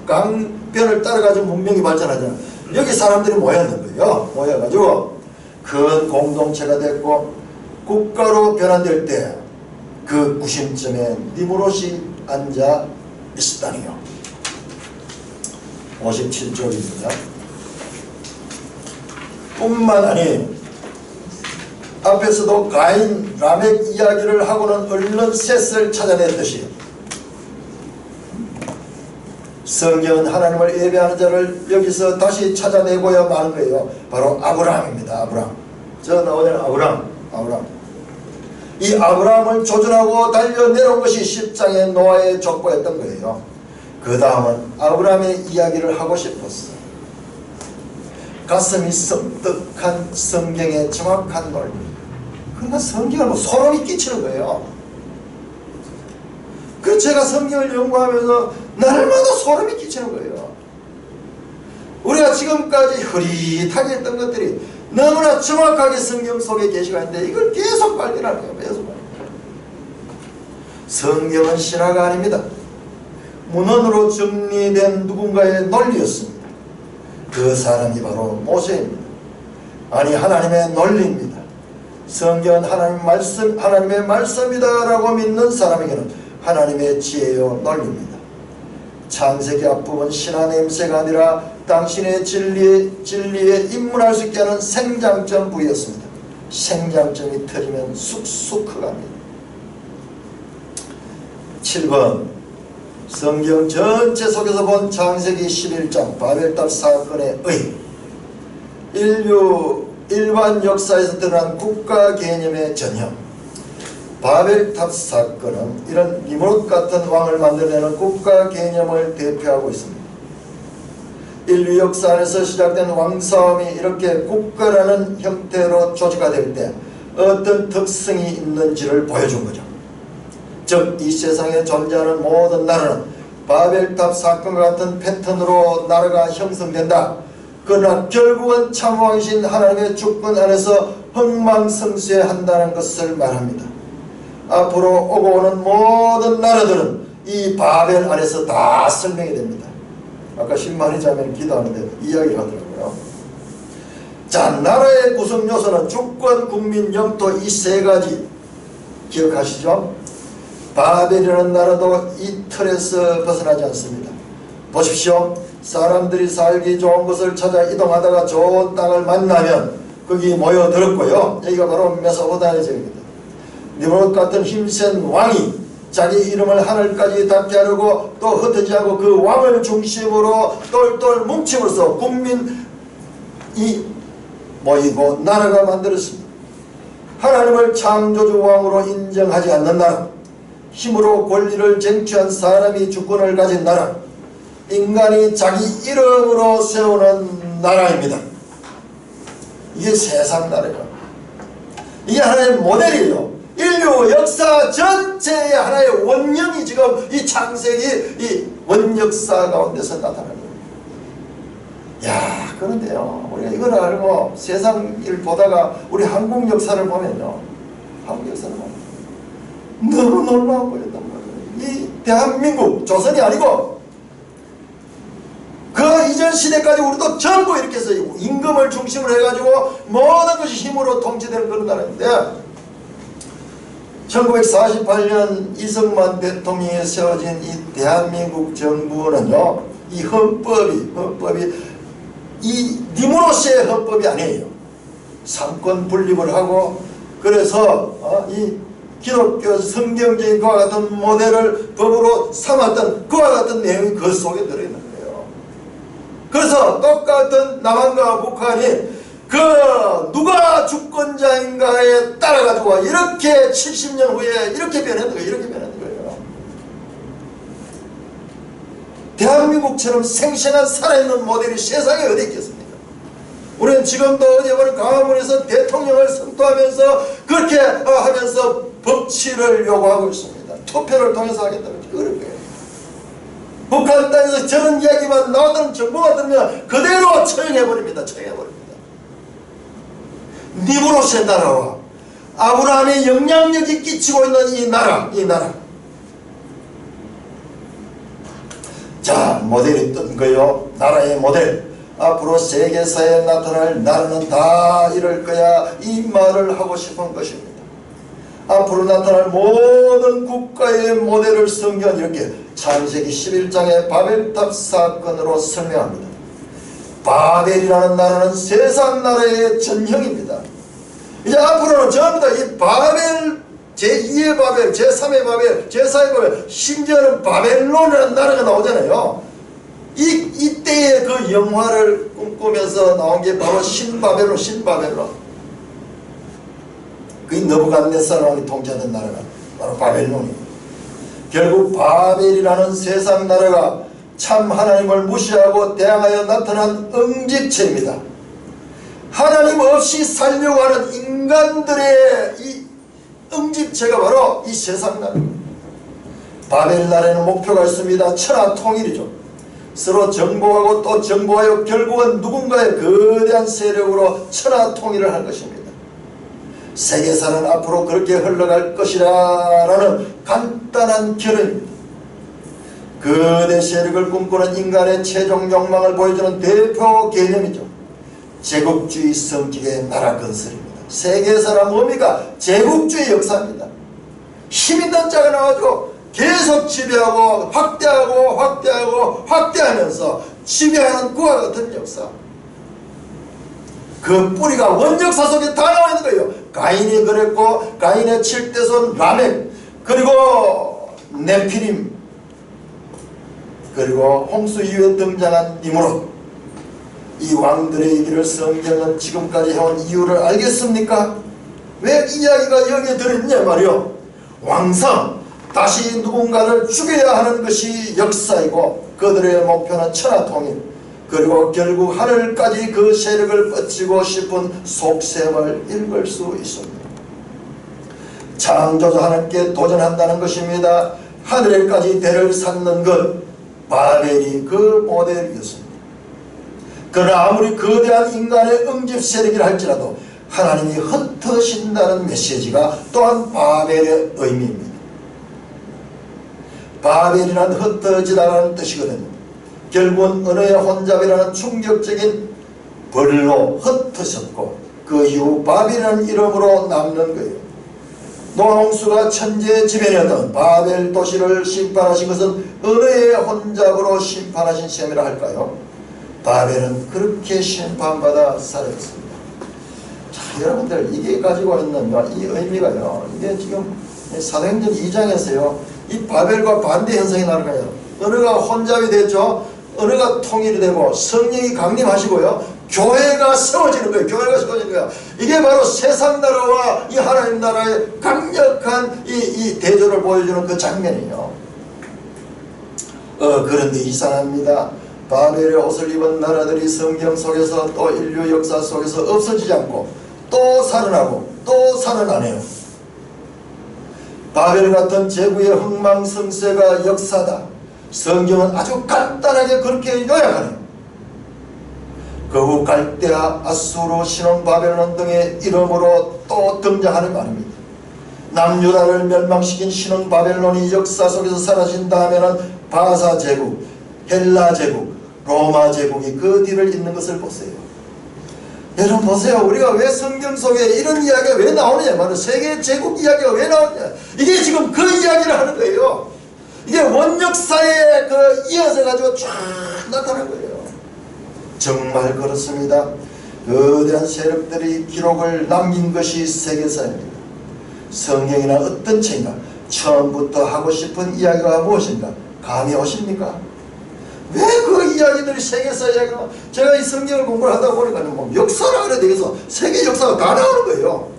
강변을 따라가지고 문명이 발전하잖아요. 여기 사람들이 모였는 거예요. 모여가지고 큰 공동체가 됐고 국가로 변환될 때 그 구심점에 니무롯이 앉아 있었다니요. 57쪽입니다. 뿐만 아니 앞에서도 가인, 라멕 이야기를 하고는 얼른 셋을 찾아냈듯이 성경은 하나님을 예배하는 자를 여기서 다시 찾아내고야 마는 거예요. 바로 아브라함입니다. 아브라함. 저 나오는 아브라함. 이 아브라함을 조준하고 달려내려온 것이 10장의 노아의 족보였던 거예요. 그 다음은 아브라함의 이야기를 하고 싶었어요. 가슴이 섬뜩한 성경의 정확한 논리. 그러나 성경을 뭐 소름이 끼치는 거예요. 그래서 제가 성경을 연구하면서 날마다 소름이 끼치는 거예요. 우리가 지금까지 흐릿하게 했던 것들이 너무나 정확하게 성경 속에 계시가 있는데 이걸 계속 발견하는 거예요. 계속. 성경은 신화가 아닙니다. 문헌으로 정리된 누군가의 논리였습니다. 그 사람이 바로 모세입니다. 아니 하나님의 논리입니다. 성경은 하나님의 말씀이다라고 믿는 사람에게는 하나님의 지혜요 논리입니다. 창세기 앞부분 신화 냄새가 아니라 당신의 진리에 입문할 수 있게 하는 생장점 부위였습니다. 생장점이 터지면 쑥쑥 커갑니다. 7번 성경 전체 속에서 본 창세기 11장 바벨탑 사건의 인류 일반 역사에서 드러난 국가 개념의 전형. 바벨탑 사건은 이런 니므롯 같은 왕을 만들어내는 국가 개념을 대표하고 있습니다. 인류 역사 안에서 시작된 왕싸움이 이렇게 국가라는 형태로 조직화될 때 어떤 특성이 있는지를 보여준 거죠. 즉 이 세상에 존재하는 모든 나라는 바벨탑 사건과 같은 패턴으로 나라가 형성된다. 그러나 결국은 참왕이신 하나님의 주권 안에서 흥망성쇠한다는 것을 말합니다. 앞으로 오고 오는 모든 나라들은 이 바벨 안에서 다 설명이 됩니다. 아까 신만이 자매는 기도하는데 이야기를 하더라고요. 자, 나라의 구성 요소는 주권, 국민, 영토 이 세 가지 기억하시죠? 바벨이라는 나라도 이 틀에서 벗어나지 않습니다. 보십시오. 사람들이 살기 좋은 곳을 찾아 이동하다가 좋은 땅을 만나면 거기 모여들었고요. 여기가 바로 메소포타미아 지역입니다. 니므롯 같은 힘센 왕이 자기 이름을 하늘까지 닿게 하려고 또 흩어지지 않고 그 왕을 중심으로 똘똘 뭉침으로써 국민이 모이고 나라가 만들었습니다. 하나님을 창조주 왕으로 인정하지 않는 나라, 힘으로 권리를 쟁취한 사람이 주권을 가진 나라, 인간이 자기 이름으로 세우는 나라입니다. 이게 세상 나라예요. 이게 하나의 모델이에요. 인류 역사 전체의 하나의 원령이 지금 이 창세기 이 원역사 가운데서 나타나는 거예요. 야, 그런데요, 우리가 이걸 알고 세상 일 보다가 우리 한국 역사를 보면요, 한국 역사를 보면 너무 놀라워 보였단 말이에요. 이 대한민국, 조선이 아니고 그 이전 시대까지 우리도 전부 이렇게 해서 임금을 중심으로 해가지고 모든 것이 힘으로 통치되는 그런 나라인데, 1948년 이승만 대통령이 세워진 이 대한민국 정부는요, 이 헌법이 이 니므롯의 헌법이 아니에요. 삼권 분립을 하고, 그래서 이 기독교 성경적인 그와 같은 모델을 법으로 삼았던 그와 같은 내용이 그 속에 들어있는 거예요. 그래서 똑같은 남한과 북한이 그 누가 주권자인가에 따라가지고 이렇게 70년 후에 이렇게 변하는 거예요. 이렇게 변하는 거예요. 대한민국처럼 생생한 살아있는 모델이 세상에 어디 있겠습니까? 우리는 지금도 어제 보는 광화문에서 대통령을 선포하면서 그렇게 하면서 법치를 요구하고 있습니다. 투표를 통해서 하겠다는 그런 거예요. 북한 땅에서 저런 이야기만 나오던 정보가 들으면 그대로 처형해버립니다. 처형해버립니다. 니므롯의 나라와 아브라함의 영향력이 끼치고 있는 이 나라. 자, 모델이 뜬 거요. 나라의 모델. 앞으로 세계사에 나타날 나라는 다 이럴 거야. 이 말을 하고 싶은 것입니다. 앞으로 나타날 모든 국가의 모델을 성경은 이렇게 창세기 11장의 바벨탑 사건으로 설명합니다. 바벨이라는 나라는 세상 나라의 전형입니다. 이제 앞으로는 전부 다 이 바벨, 제2의 바벨, 제3의 바벨, 제4의 바벨, 심지어는 바벨론이라는 나라가 나오잖아요. 이때의 그 영화를 꿈꾸면서 나온 게 바로 신바벨론. 그 느부갓네살 왕이 통치하던 나라가 바로 바벨론이에요. 결국 바벨이라는 세상 나라가 참 하나님을 무시하고 대항하여 나타난 응집체입니다. 하나님 없이 살려고 하는 인간들의 이 응집체가 바로 이 세상 나라입니다. 바벨 나라에는 목표가 있습니다. 천하 통일이죠. 서로 정복하고 또 정복하여 결국은 누군가의 거대한 세력으로 천하 통일을 할 것입니다. 세계사는 앞으로 그렇게 흘러갈 것이라는 간단한 결론입니다. 거대 세력을 꿈꾸는 인간의 최종 욕망을 보여주는 대표 개념이죠. 제국주의 성격의 나라 건설입니다. 세계사란 뭡니까? 제국주의 역사입니다. 힘있는 자가 나와가지고 계속 지배하고 확대하면서 지배하는 그와 같은 역사. 그 뿌리가 원역사 속에 다 나와 있는 거예요. 가인이 그랬고 가인의 7대손 라멕 그리고 네피림 그리고 홍수 이후에 등장한 니므롯 이 왕들의 얘기를 성경은 지금까지 해온 이유를 알겠습니까? 왜 이야기가 여기에 들어있냐 말이요. 왕상 다시 누군가를 죽여야 하는 것이 역사이고 그들의 목표는 천하통일 그리고 결국 하늘까지 그 세력을 뻗치고 싶은 속셈을 읽을 수 있습니다. 창조자 하나님께 도전한다는 것입니다. 하늘에까지 대를 쌓는 것 바벨이 그 모델이었습니다. 그러나 아무리 거대한 인간의 응집 세력이라 할지라도 하나님이 흩어진다는 메시지가 또한 바벨의 의미입니다. 바벨이란 흩어지다라는 뜻이거든요. 결국은 은혜의 혼잡이라는 충격적인 벌로 흩어졌고 그 이후 바벨이라는 이름으로 남는 거예요. 노아홍수가 천지의 지변이었던 바벨 도시를 심판하신 것은 은혜의 혼잡으로 심판하신 셈이라 할까요? 바벨은 그렇게 심판받아 사라졌습니다. 자, 여러분들 이게 가지고 있는 이 의미가요. 이게 지금 사도행전 2장에서요. 이 바벨과 반대 현상이 나는 거예요. 은혜가 혼잡이 됐죠. 은혜가 통일이 되고 성령이 강림하시고요. 교회가 세워지는 거예요. 교회가 세워지는 거예요. 이게 바로 세상 나라와 이 하나님 나라의 강력한 이 대조를 보여주는 그 장면이에요. 그런데 이상합니다. 바벨의 옷을 입은 나라들이 성경 속에서 또 인류 역사 속에서 없어지지 않고 또 살아나고 또 살아나네요. 바벨 같은 제국의 흥망성쇠가 역사다. 성경은 아주 간단하게 그렇게 요약하네요. 그 후 갈대아, 아수르, 신혼, 바벨론 등의 이름으로 또 등장하는 말입니다. 남유다를 멸망시킨 신혼 바벨론이 역사 속에서 사라진 다음에는 바사 제국, 헬라 제국, 로마 제국이 그 뒤를 잇는 것을 보세요. 여러분 보세요. 우리가 왜 성경 속에 이런 이야기가 왜 나오느냐 말이에요. 세계 제국 이야기가 왜 나오느냐. 이게 지금 그 이야기를 하는 거예요. 이게 원역사에 이어져 가지고 쫙 나타난 거예요. 정말 그렇습니다. 거대한 세력들이 기록을 남긴 것이 세계사입니다. 성경이나 어떤 책인가 처음부터 하고 싶은 이야기가 무엇인가 감이 오십니까? 왜 그 이야기들이 세계사 이야기가 제가 이 성경을 공부를 하다 보니까 뭐 역사라 그래야 되겠어. 세계 역사가 다 나오는 거예요.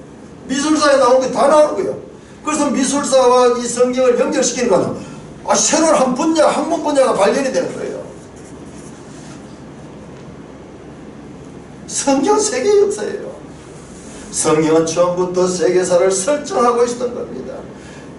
미술사에 나온 게 다 나오는 거예요. 그래서 미술사와 이 성경을 연결시키니까 새로운 한 분야, 학문 분야가 발견이 되는 거예요. 성경 세계 역사예요. 성경은 처음부터 세계사를 설정하고 있었던 겁니다.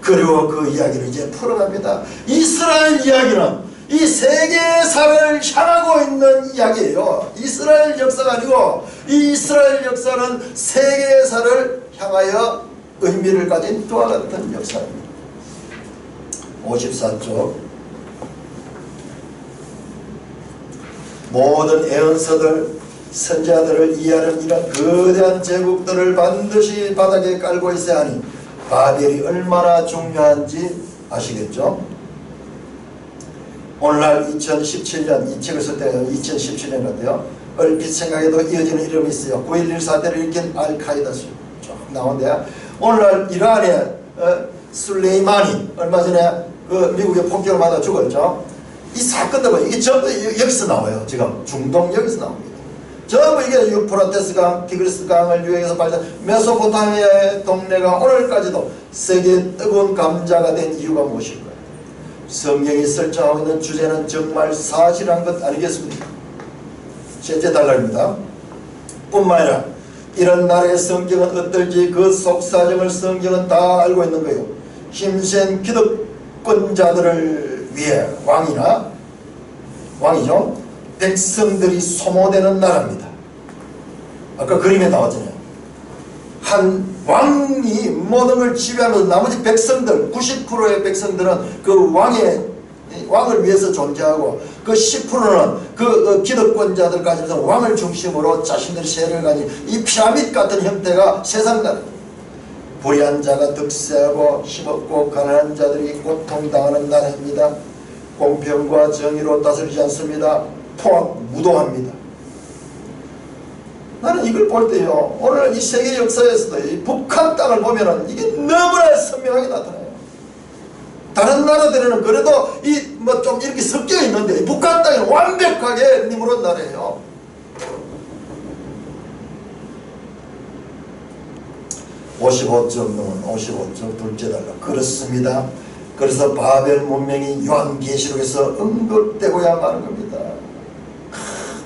그리고 그 이야기를 이제 풀어갑니다. 이스라엘 이야기는 이 세계사를 향하고 있는 이야기예요. 이스라엘 역사가 아니고 이 이스라엘 역사는 세계사를 향하여 의미를 가진 그와 같은 역사입니다. 54쪽 모든 예언서들 선지자들을 이해하는 이런 거대한 제국들을 반드시 바닥에 깔고 있어야 하니 바벨이 얼마나 중요한지 아시겠죠? 오늘날 2017년 이 책을 쓸 때는 2017년인데요. 얼핏 생각해도 이어지는 이름이 있어요. 9.11 사태를 일으킨 알카이다 쭉 나오는데 오늘날 이란의 술레이마니 얼마 전에 미국의 폭격을 맞아 죽었죠. 이 사건들 이게 전부 여기서 나와요. 지금 중동 여기서 나옵니다. 전부 이게 유프라테스 강, 티그리스 강을 유행해서 발전 메소포타미아의 동네가 오늘까지도 세계의 뜨거운 감자가 된 이유가 무엇일까요? 성경이 설정하고 있는 주제는 정말 사실한 것 아니겠습니까? 셋째 달락입니다. 뿐만 아니라 이런 나라의 성경은 어떨지 그 속사정을 성경은 다 알고 있는 거예요. 힘센 기득권자들을 위해 왕이죠. 백성들이 소모되는 나라입니다. 아까 그림에 나왔잖아요. 한 왕이 모든 걸 지배하면서 나머지 백성들 90%의 백성들은 그 왕을 위해서 존재하고 그 10%는 그 기득권자들까지는 왕을 중심으로 자신들의 세력을 가진 이 피라미드 같은 형태가 세상 나라입니다. 불의한 자가 득세하고 힘없고 가난한 자들이 고통당하는 나라입니다. 공평과 정의로 다스리지 않습니다. 포악 무도합니다. 나는 이걸 볼 때요, 오늘 이 세계 역사에서도 이 북한 땅을 보면은 이게 너무나 선명하게 나타나요. 다른 나라들은 그래도 이 뭐 좀 이렇게 섞여 있는데 북한 땅은 완벽하게 니무롯 나라예요. 55점 넘은 55점 둘째 달라. 그렇습니다. 그래서 바벨 문명이 요한계시록에서 언급되고야 마는 겁니다.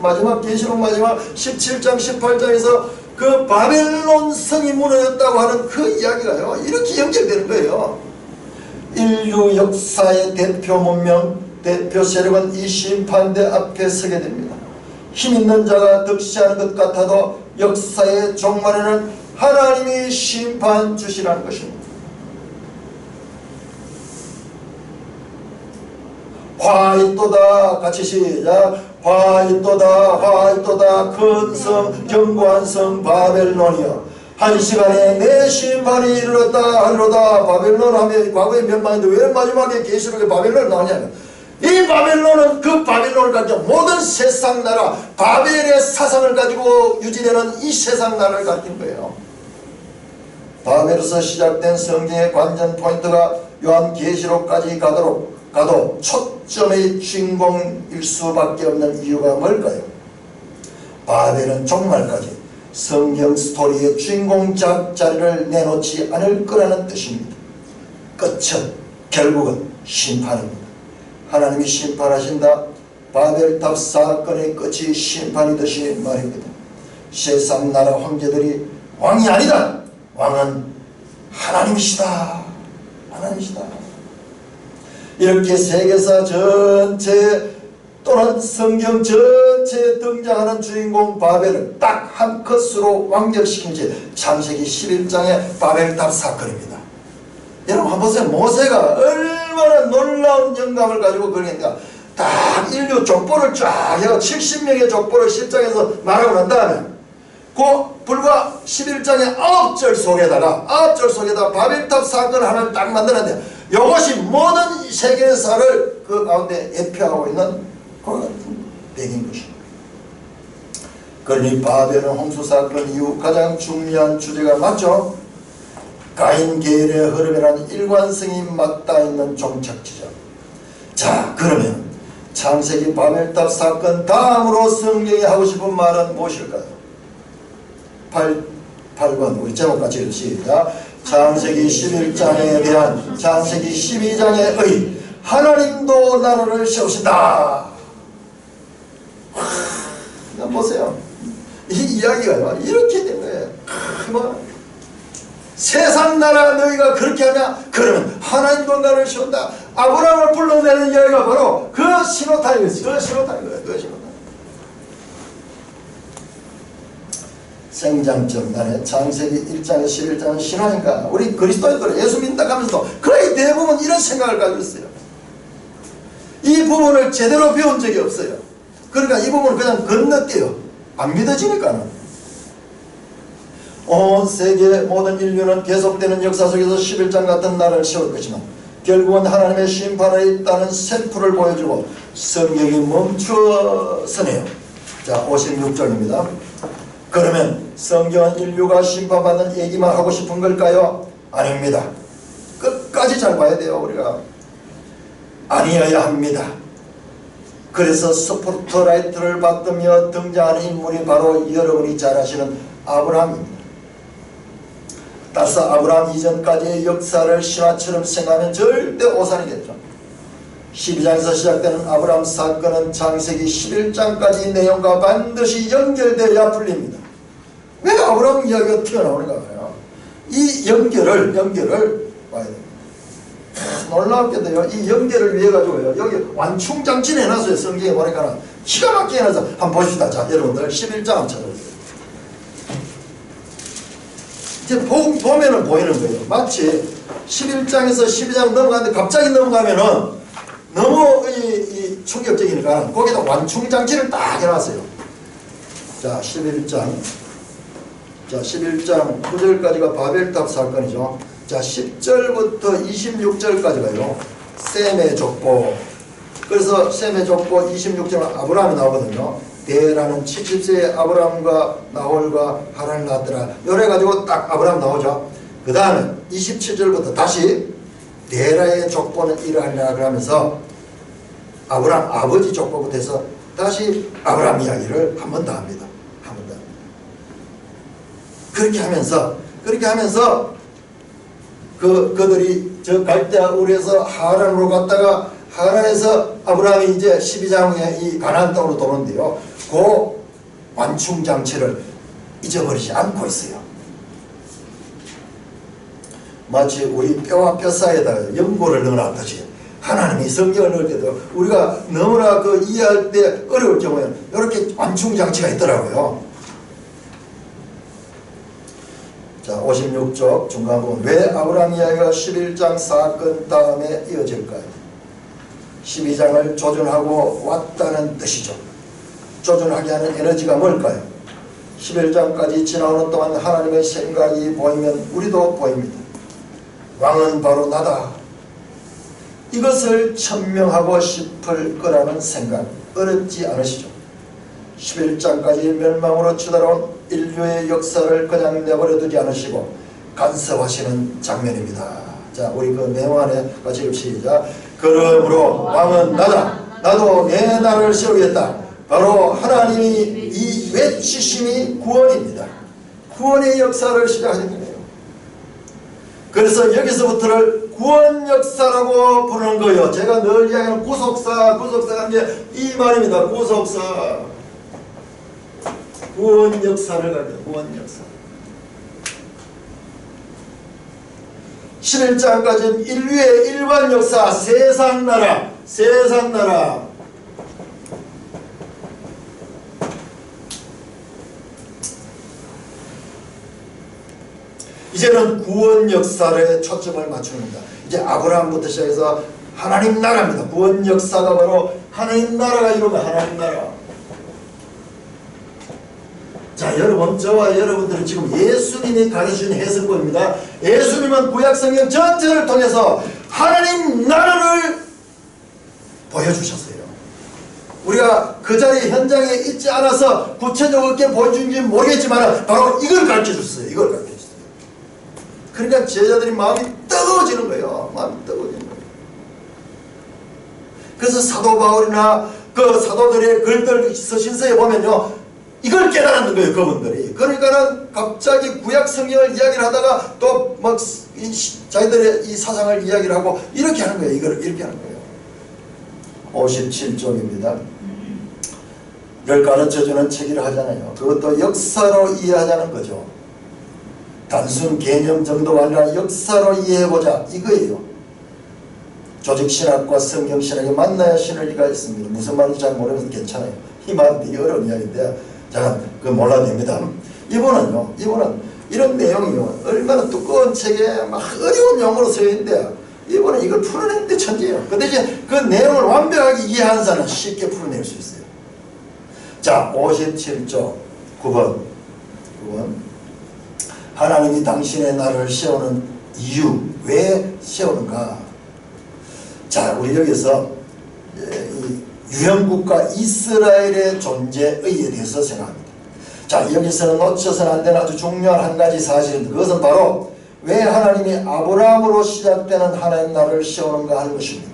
마지막 계시록 마지막 17장 18장에서 그 바벨론 성이 무너졌다고 하는 그 이야기가요, 이렇게 연결되는 거예요. 인류 역사의 대표 문명, 대표 세력은 이 심판대 앞에 서게 됩니다. 힘있는 자가 득시하는 것 같아도 역사의 종말에는 하나님이 심판 주시라는 것입니다. 화있도다, 같이 시작. 화있도다, 화있도다, 큰 성, 견고한 성 바벨론이여, 한 시간에 내 심판이 이르렀다 하리로다. 바벨론 하면 과거에 멸망했는데 왜 마지막에 계시록에 바벨론 나오냐면, 이 바벨론은 그 바벨론을 가지고 모든 세상 나라, 바벨의 사상을 가지고 유지되는 이 세상 나라를 가리킨 거예요. 바벨에서 시작된 성경의 관전 포인트가 요한계시록까지 가도 초점의 주인공일 수밖에 없는 이유가 뭘까요? 바벨은 종말까지 성경 스토리의 주인공 자리를 내놓지 않을 거라는 뜻입니다. 끝은 결국은 심판입니다. 하나님이 심판하신다. 바벨탑 사건의 끝이 심판이듯이 말입니다. 세상 나라 황제들이 왕이 아니다. 왕은 하나님이시다. 하나님이시다. 이렇게 세계사 전체 또는 성경 전체에 등장하는 주인공 바벨을 딱 한 컷으로 완결시킨 지 창세기 11장의 바벨탑 사건입니다. 여러분 한번 보세요. 모세가 얼마나 놀라운 영감을 가지고 그러니까 딱 인류 족보를 쫙 해서 70명의 족보를 10장에서 말하고 난 다음에 그 불과 11장의 9절 속에다가 바벨탑 사건 하나를 딱 만드는데 이것이 모든 세계사를 그 가운데 예표하고 있는 그 같은 백인 것입니다. 그러니 바벨론 홍수 사건 이후 가장 중요한 주제가 맞죠? 가인 계열의 흐름이라는 일관성이 맞닿아 있는 종착 지점. 자, 그러면 창세기 바벨탑 사건 다음으로 성경이 하고 싶은 말은 무엇일까요? 8번 우리 제목 같이 읽읍시다. 창세기 11장에 대한 창세기 12장의 의, 하나님도 나라를 세우신다. 보세요. 이 이야기가 이렇게 된 거예요. 뭐 세상 나라 너희가 그렇게 하냐? 그러면 하나님도 나라를 세운다. 아브라함을 불러내는 이야기가 바로 그 신호탄이었지. 그 신호탄인 거예요. 그 신호탄. 생장점 나는 창세기 1장에 11장은 신화니까 우리 그리스도인들은 예수 믿는다 하면서도 거의 대부분 이런 생각을 가지고 있어요. 이 부분을 제대로 배운 적이 없어요. 그러니까 이 부분을 그냥 건너뛰어요. 안 믿어지니까는. 온 세계 모든 인류는 계속되는 역사 속에서 11장 같은 나라를 세울 것이지만 결국은 하나님의 심판에 있다는 샘플을 보여주고 성경이 멈추어서네요. 자, 56절입니다. 그러면 성경은 인류가 심판받는 얘기만 하고 싶은 걸까요? 아닙니다. 끝까지 잘 봐야 돼요. 우리가 아니어야 합니다. 그래서 스포트라이트를 받으며 등장하는 인물이 바로 여러분이 잘 아시는 아브라함입니다. 따라서 아브라함 이전까지의 역사를 신화처럼 생각하면 절대 오산이겠죠. 12장에서 시작되는 아브라함 사건은 창세기 11장까지 내용과 반드시 연결되어야 풀립니다. 왜 아브라함 이야기가 튀어나오는가 봐요. 이 연결을 봐야 됩니다. 놀랍게도요, 이 연결을 위해 가지고요, 여기 완충장치를 해놨어요. 성경에 보니까 기가 막히게 해놔서 한번 보십시다. 자, 여러분들 11장 한번 찾아보세요. 이제 보면은 보이는 거예요. 마치 11장에서 12장 넘어가는데 갑자기 넘어가면은 너무 이 충격적이니까 거기다 완충장치를 딱 해놨어요. 자, 11장 9절까지가 바벨탑 사건이죠. 자, 10절부터 26절까지가요 셈의 족보. 그래서 셈의 족보 26절은 아브라함이 나오거든요. 데라는 70세의 아브라함과 나홀과 하란을 낳았더라. 요래 가지고 딱 아브라함 나오죠. 그 다음에 27절부터 다시 데라의 족보는 이러하니라 그러면서 아브라함 아버지 족보부터 해서 다시 아브라함 이야기를 한 번 더 합니다. 한 번 더. 그렇게 하면서 그들이 저 갈대아 우르에서 하란으로 갔다가 하란에서 아브라함이 이제 12장에 이 가나안 땅으로 도는데요. 그 완충장치를 잊어버리지 않고 있어요. 마치 우리 뼈와 뼈 사이에다가 연고를 넣어놨듯이 하나님이 성경을 넣을 때도 우리가 너무나 그 이해할 때 어려울 경우에는 이렇게 완충장치가 있더라고요. 자, 56쪽 중간 부분. 왜 아브라함 이야기가 11장 사건 다음에 이어질까요? 12장을 조준하고 왔다는 뜻이죠. 조준하게 하는 에너지가 뭘까요? 11장까지 지나오는 동안 하나님의 생각이 보이면 우리도 보입니다. 왕은 바로 나다. 이것을 천명하고 싶을 거라는 생각 어렵지 않으시죠? 11장까지 멸망으로 치달아온 인류의 역사를 그냥 내버려 두지 않으시고 간섭하시는 장면입니다. 자, 우리 그 내용 안에 같이 읽읍시다. 그러므로 왕은 나다. 나도 내 나라를 세우겠다. 바로 하나님이 이 외치심이 구원입니다. 구원의 역사를 시작하신 거예요. 그래서 여기서부터를 구원 역사라고 부르는 거예요. 제가 늘 이야기하는 구속사가 이제 이 말입니다. 구속사. 구원 역사를 가르쳐요. 구원 역사. 11장까지는 인류의 일반 역사, 세상 나라. 이제는 구원 역사에 초점을 맞춥니다. 이제 아브라함부터 시작해서 하나님 나라입니다. 구원 역사가 바로 하나님 나라가 이루어진 하나님 나라. 자, 여러분, 저와 여러분들은 지금 예수님이 가르치는 해석법입니다. 예수님은 구약성경 전체를 통해서 하나님 나라를 보여주셨어요. 우리가 그 자리 현장에 있지 않아서 구체적으로 보여준지 모르겠지만 바로 이걸 가르쳐줬어요. 이걸 가르쳐줬어요. 그러니까 제자들이 마음이 뜨거워지는 거예요. 마음이 뜨거워지는 거예요. 그래서 사도 바울이나 그 사도들의 글들 서신서에 보면요, 이걸 깨달았는 거예요, 그분들이. 그러니까는 갑자기 구약 성경을 이야기를 하다가 또 막 자기들의 이 사상을 이야기를 하고 이렇게 하는 거예요. 이걸 이렇게 하는 거예요. 57쪽입니다. 이걸 가르쳐주는 책이라 하잖아요. 그것도 역사로 이해하자는 거죠. 단순 개념 정도가 아니라 역사로 이해해보자 이거예요. 조직신학과 성경신학이 만나야 시너지가 있습니다. 무슨 말인지 잘 모르면서 괜찮아요. 이 말은 되게 어려운 이야기인데 자, 그 몰라도 됩니다. 이분은 이런 내용이요, 얼마나 두꺼운 책에 막 어려운 용어로 써있는데 이분은 이걸 풀어내는데 천재예요. 그 대신 그 내용을 완벽하게 이해하는 사람은 쉽게 풀어낼 수 있어요. 자, 57조 9번 하나님이 당신의 나라를 세우는 이유, 왜 세우는가? 자, 우리 여기서 유형국가 이스라엘의 존재에 대해서 생각합니다. 자, 여기서는 놓쳐서는 안 되는 아주 중요한 한 가지 사실입니다. 그것은 바로 왜 하나님이 아브라함으로 시작되는 하나님 나라를 세우는가 하는 것입니다.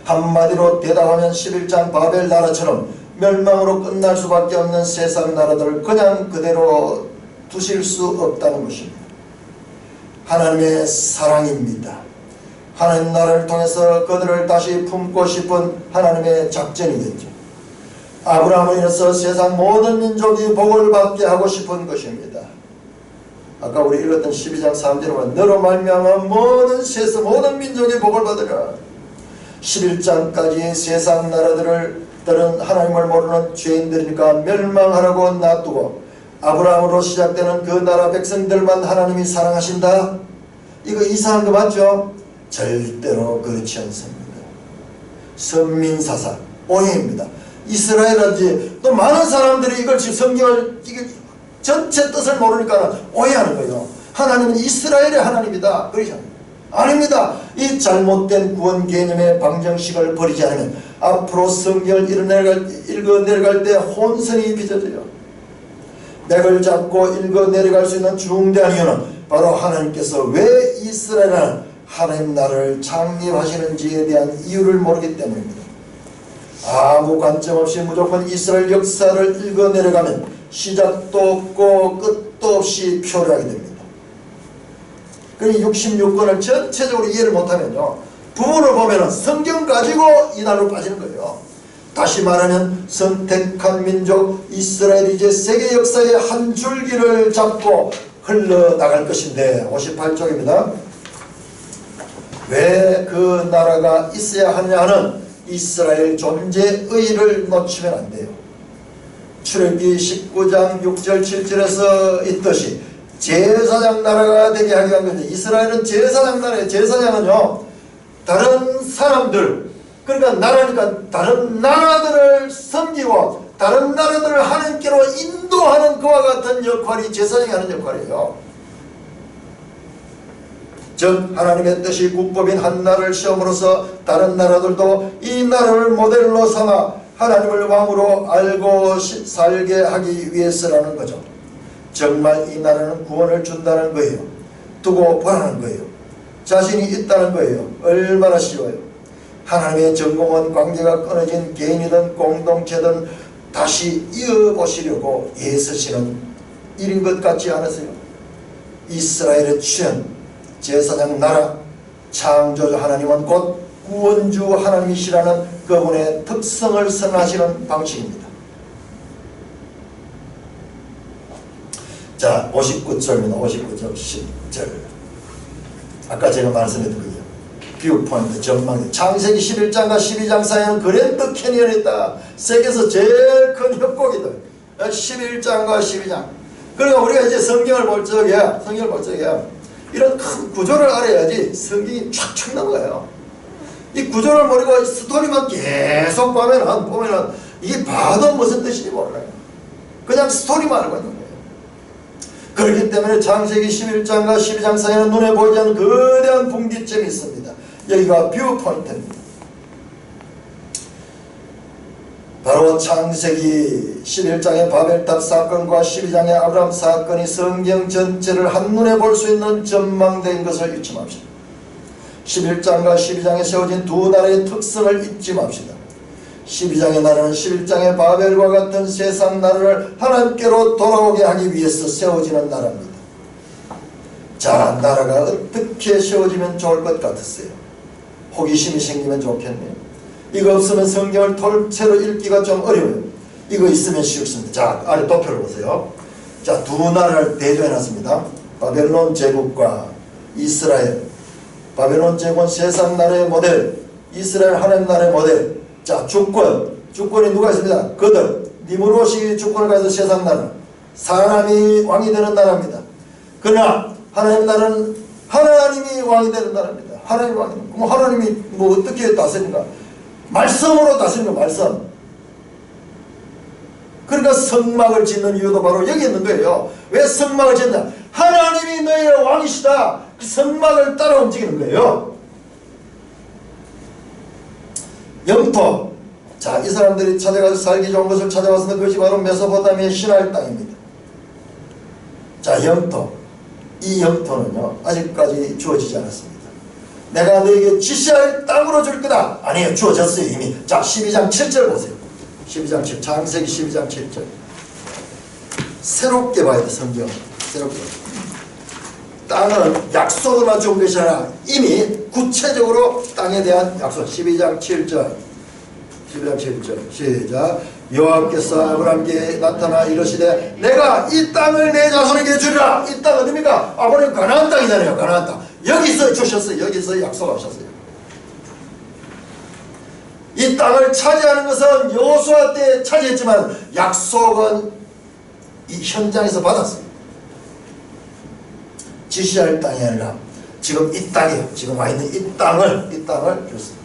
한마디로 대답하면 11장 바벨 나라처럼 멸망으로 끝날 수밖에 없는 세상 나라들을 그냥 그대로 두실 수 없다는 것입니다. 하나님의 사랑입니다. 하나님 나라를 통해서 그들을 다시 품고 싶은 하나님의 작전이겠죠. 아브라함을 인해서 세상 모든 민족이 복을 받게 하고 싶은 것입니다. 아까 우리 읽었던 12장 3절에 보면 너로 말미암아 모든 세상 모든 민족이 복을 받으라. 11장까지 세상 나라들은 하나님을 모르는 죄인들이니까 멸망하라고 놔두고 아브라함으로 시작되는 그 나라 백성들만 하나님이 사랑하신다? 이거 이상한 거 맞죠? 절대로 그렇지 않습니다. 선민사상, 오해입니다. 이스라엘인지 또 많은 사람들이 이걸 지금 성경을 이게 전체 뜻을 모르니까 오해하는 거예요. 하나님은 이스라엘의 하나님이다. 그러지 않아요. 아닙니다. 이 잘못된 구원 개념의 방정식을 버리지 않으면 앞으로 성경을 읽어 내려갈 때 혼선이 빚어져요. 맥을 잡고 읽어 내려갈 수 있는 중대한 이유는 바로 하나님께서 왜 이스라엘은 하나님 나라를 창립하시는지에 대한 이유를 모르기 때문입니다. 아무 관점 없이 무조건 이스라엘 역사를 읽어 내려가면 시작도 없고 끝도 없이 표류하게 됩니다. 그러니 66권을 전체적으로 이해를 못하면요, 부분을 보면 성경 가지고 이날로 빠지는 거예요. 다시 말하면 선택한 민족 이스라엘이 이제 세계 역사의 한 줄기를 잡고 흘러나갈 것인데, 58쪽입니다. 왜 그 나라가 있어야 하느냐 하는 이스라엘 존재의 의의를 놓치면 안 돼요. 출애굽기 19장 6절 7절에서 있듯이 제사장 나라가 되게 하기 위한 것입니다. 이스라엘은 제사장 나라예요. 제사장은요, 다른 사람들, 그러니까 나라니까 다른 나라들을 섬기고 다른 나라들을 하나님께로 인도하는 그와 같은 역할이 제사장이 하는 역할이에요. 즉 하나님의 뜻이 국법인 한 나라를 시험으로써 다른 나라들도 이 나라를 모델로 삼아 하나님을 왕으로 알고 살게 하기 위해서라는 거죠. 정말 이 나라는 구원을 준다는 거예요. 두고 보라는 거예요. 자신이 있다는 거예요. 얼마나 쉬워요. 하나님의 전공은 관계가 끊어진 개인이든 공동체든 다시 이어보시려고 애쓰시는 일인 것 같지 않으세요? 이스라엘의 출현, 제사장 나라, 창조주 하나님은 곧 구원주 하나님이시라는 그분의 특성을 선하시는 방식입니다. 자, 59절입니다. 59절 10절. 아까 제가 말씀드린 거예요. 뷰포인트, 전망. 창세기 11장과 12장 사이에는 그랜드 캐니언이 있다. 세계에서 제일 큰 협곡이다. 11장과 12장. 그러니까 우리가 이제 성경을 볼 적에 이런 큰 구조를 알아야지 성경이 촥촥 넘어가요. 이 구조를 모르고 스토리만 계속 보면은 이게 봐도 무슨 뜻인지 몰라요. 그냥 스토리만 알고 있는 거예요. 그렇기 때문에 창세기 11장과 12장 사이에는 눈에 보이지 않는 거대한 분기점이 있습니다. 여기가 뷰포인트입니다. 바로 창세기 11장의 바벨탑 사건과 12장의 아브라함 사건이 성경 전체를 한눈에 볼 수 있는 전망대인 것을 잊지 맙시다. 11장과 12장에 세워진 두 나라의 특성을 잊지 맙시다. 12장의 나라는 11장의 바벨과 같은 세상 나라를 하나님께로 돌아오게 하기 위해서 세워지는 나라입니다. 자, 나라가 어떻게 세워지면 좋을 것 같으세요? 호기심이 생기면 좋겠네요. 이거 없으면 성경을 통째로 읽기가 좀 어려워요. 이거 있으면 쉽습니다. 자, 아래 도표를 보세요. 자, 두 나라를 대조해놨습니다. 바벨론 제국과 이스라엘. 바벨론 제국은 세상 나라의 모델, 이스라엘 하나님 나라의 모델. 자, 주권이 누가 있습니다? 그들, 니므롯이 주권을 가져서 세상 나라, 사람이 왕이 되는 나라입니다. 그러나 하나님 나라는 하나님이 왕이 되는 나라입니다. 하나님이 왕이 되는. 그럼 하나님이 뭐 어떻게 다스립니까? 말씀으로 다스리는 말씀. 그러니까 성막을 짓는 이유도 바로 여기 있는 거예요. 왜 성막을 짓냐? 하나님이 너희의 왕이시다. 그 성막을 따라 움직이는 거예요. 영토. 자, 이 사람들이 찾아가서 살기 좋은 것을 찾아왔으면 그것이 바로 메소포타미아의 신할 땅입니다. 자, 영토. 이 영토는요, 아직까지 주어지지 않았습니다. 내가 너에게 지시할 땅으로 줄 거다. 아니에요. 주어졌어요, 이미. 자, 12장 7절 보세요. 12장 7절. 창세기 12장 7절. 새롭게 봐야 돼, 성경. 새롭게. 땅은 약속으로만 준 것이 아니라 이미 구체적으로 땅에 대한 약속. 12장 7절. 12장 7절. 시작. 여호와께서 아브라함께 나타나 이르시되 내가 이 땅을 내 자손에게 주리라. 이 땅 어디입니까? 아브라함 가나안 땅이잖아요. 가나안 땅. 여기서 주셨어요. 여기서 약속하셨어요. 이 땅을 차지하는 것은 여호수아 때 차지했지만 약속은 이 현장에서 받았어요. 지시할 땅이 아니라 지금 이 땅이에요. 지금 와 있는 이 땅을 줬습니다.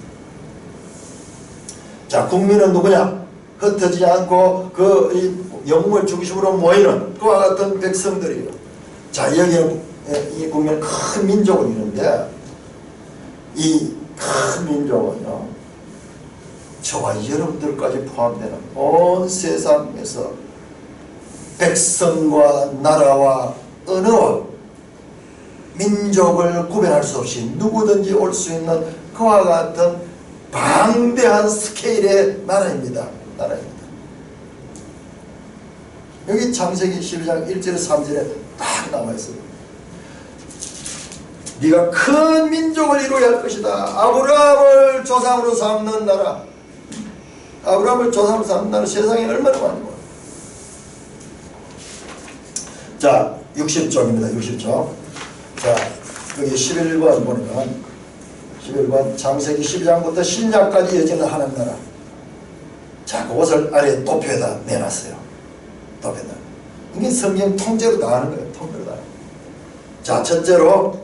자, 국민은 누구냐? 흩어지지 않고 그 영웅을 중심으로 모이는 그와 같은 백성들이에요. 자, 여기는 이 국민은 큰 민족을 이루는데 이 큰 민족은요, 저와 여러분들까지 포함되는 온 세상에서 백성과 나라와 언어와 민족을 구별할 수 없이 누구든지 올 수 있는 그와 같은 방대한 스케일의 나라입니다. 여기 창세기 12장 1절에 3절에 딱 나와있어요. 네가 큰 민족을 이루어야 할 것이다. 아브라함을 조상으로 삼는 나라. 아브라함을 조상으로 삼는 나라 세상에 얼마나 많이 보여. 자, 60쪽입니다. 60쪽. 자, 여기 11번 보니까 11번 창세기 12장부터 신약까지 이어지는 하나님 나라. 자, 그것을 아래에 도표에다 내놨어요. 도표에다. 이게 성경 통째로 다 하는 거예요. 통째로 다. 자, 첫째로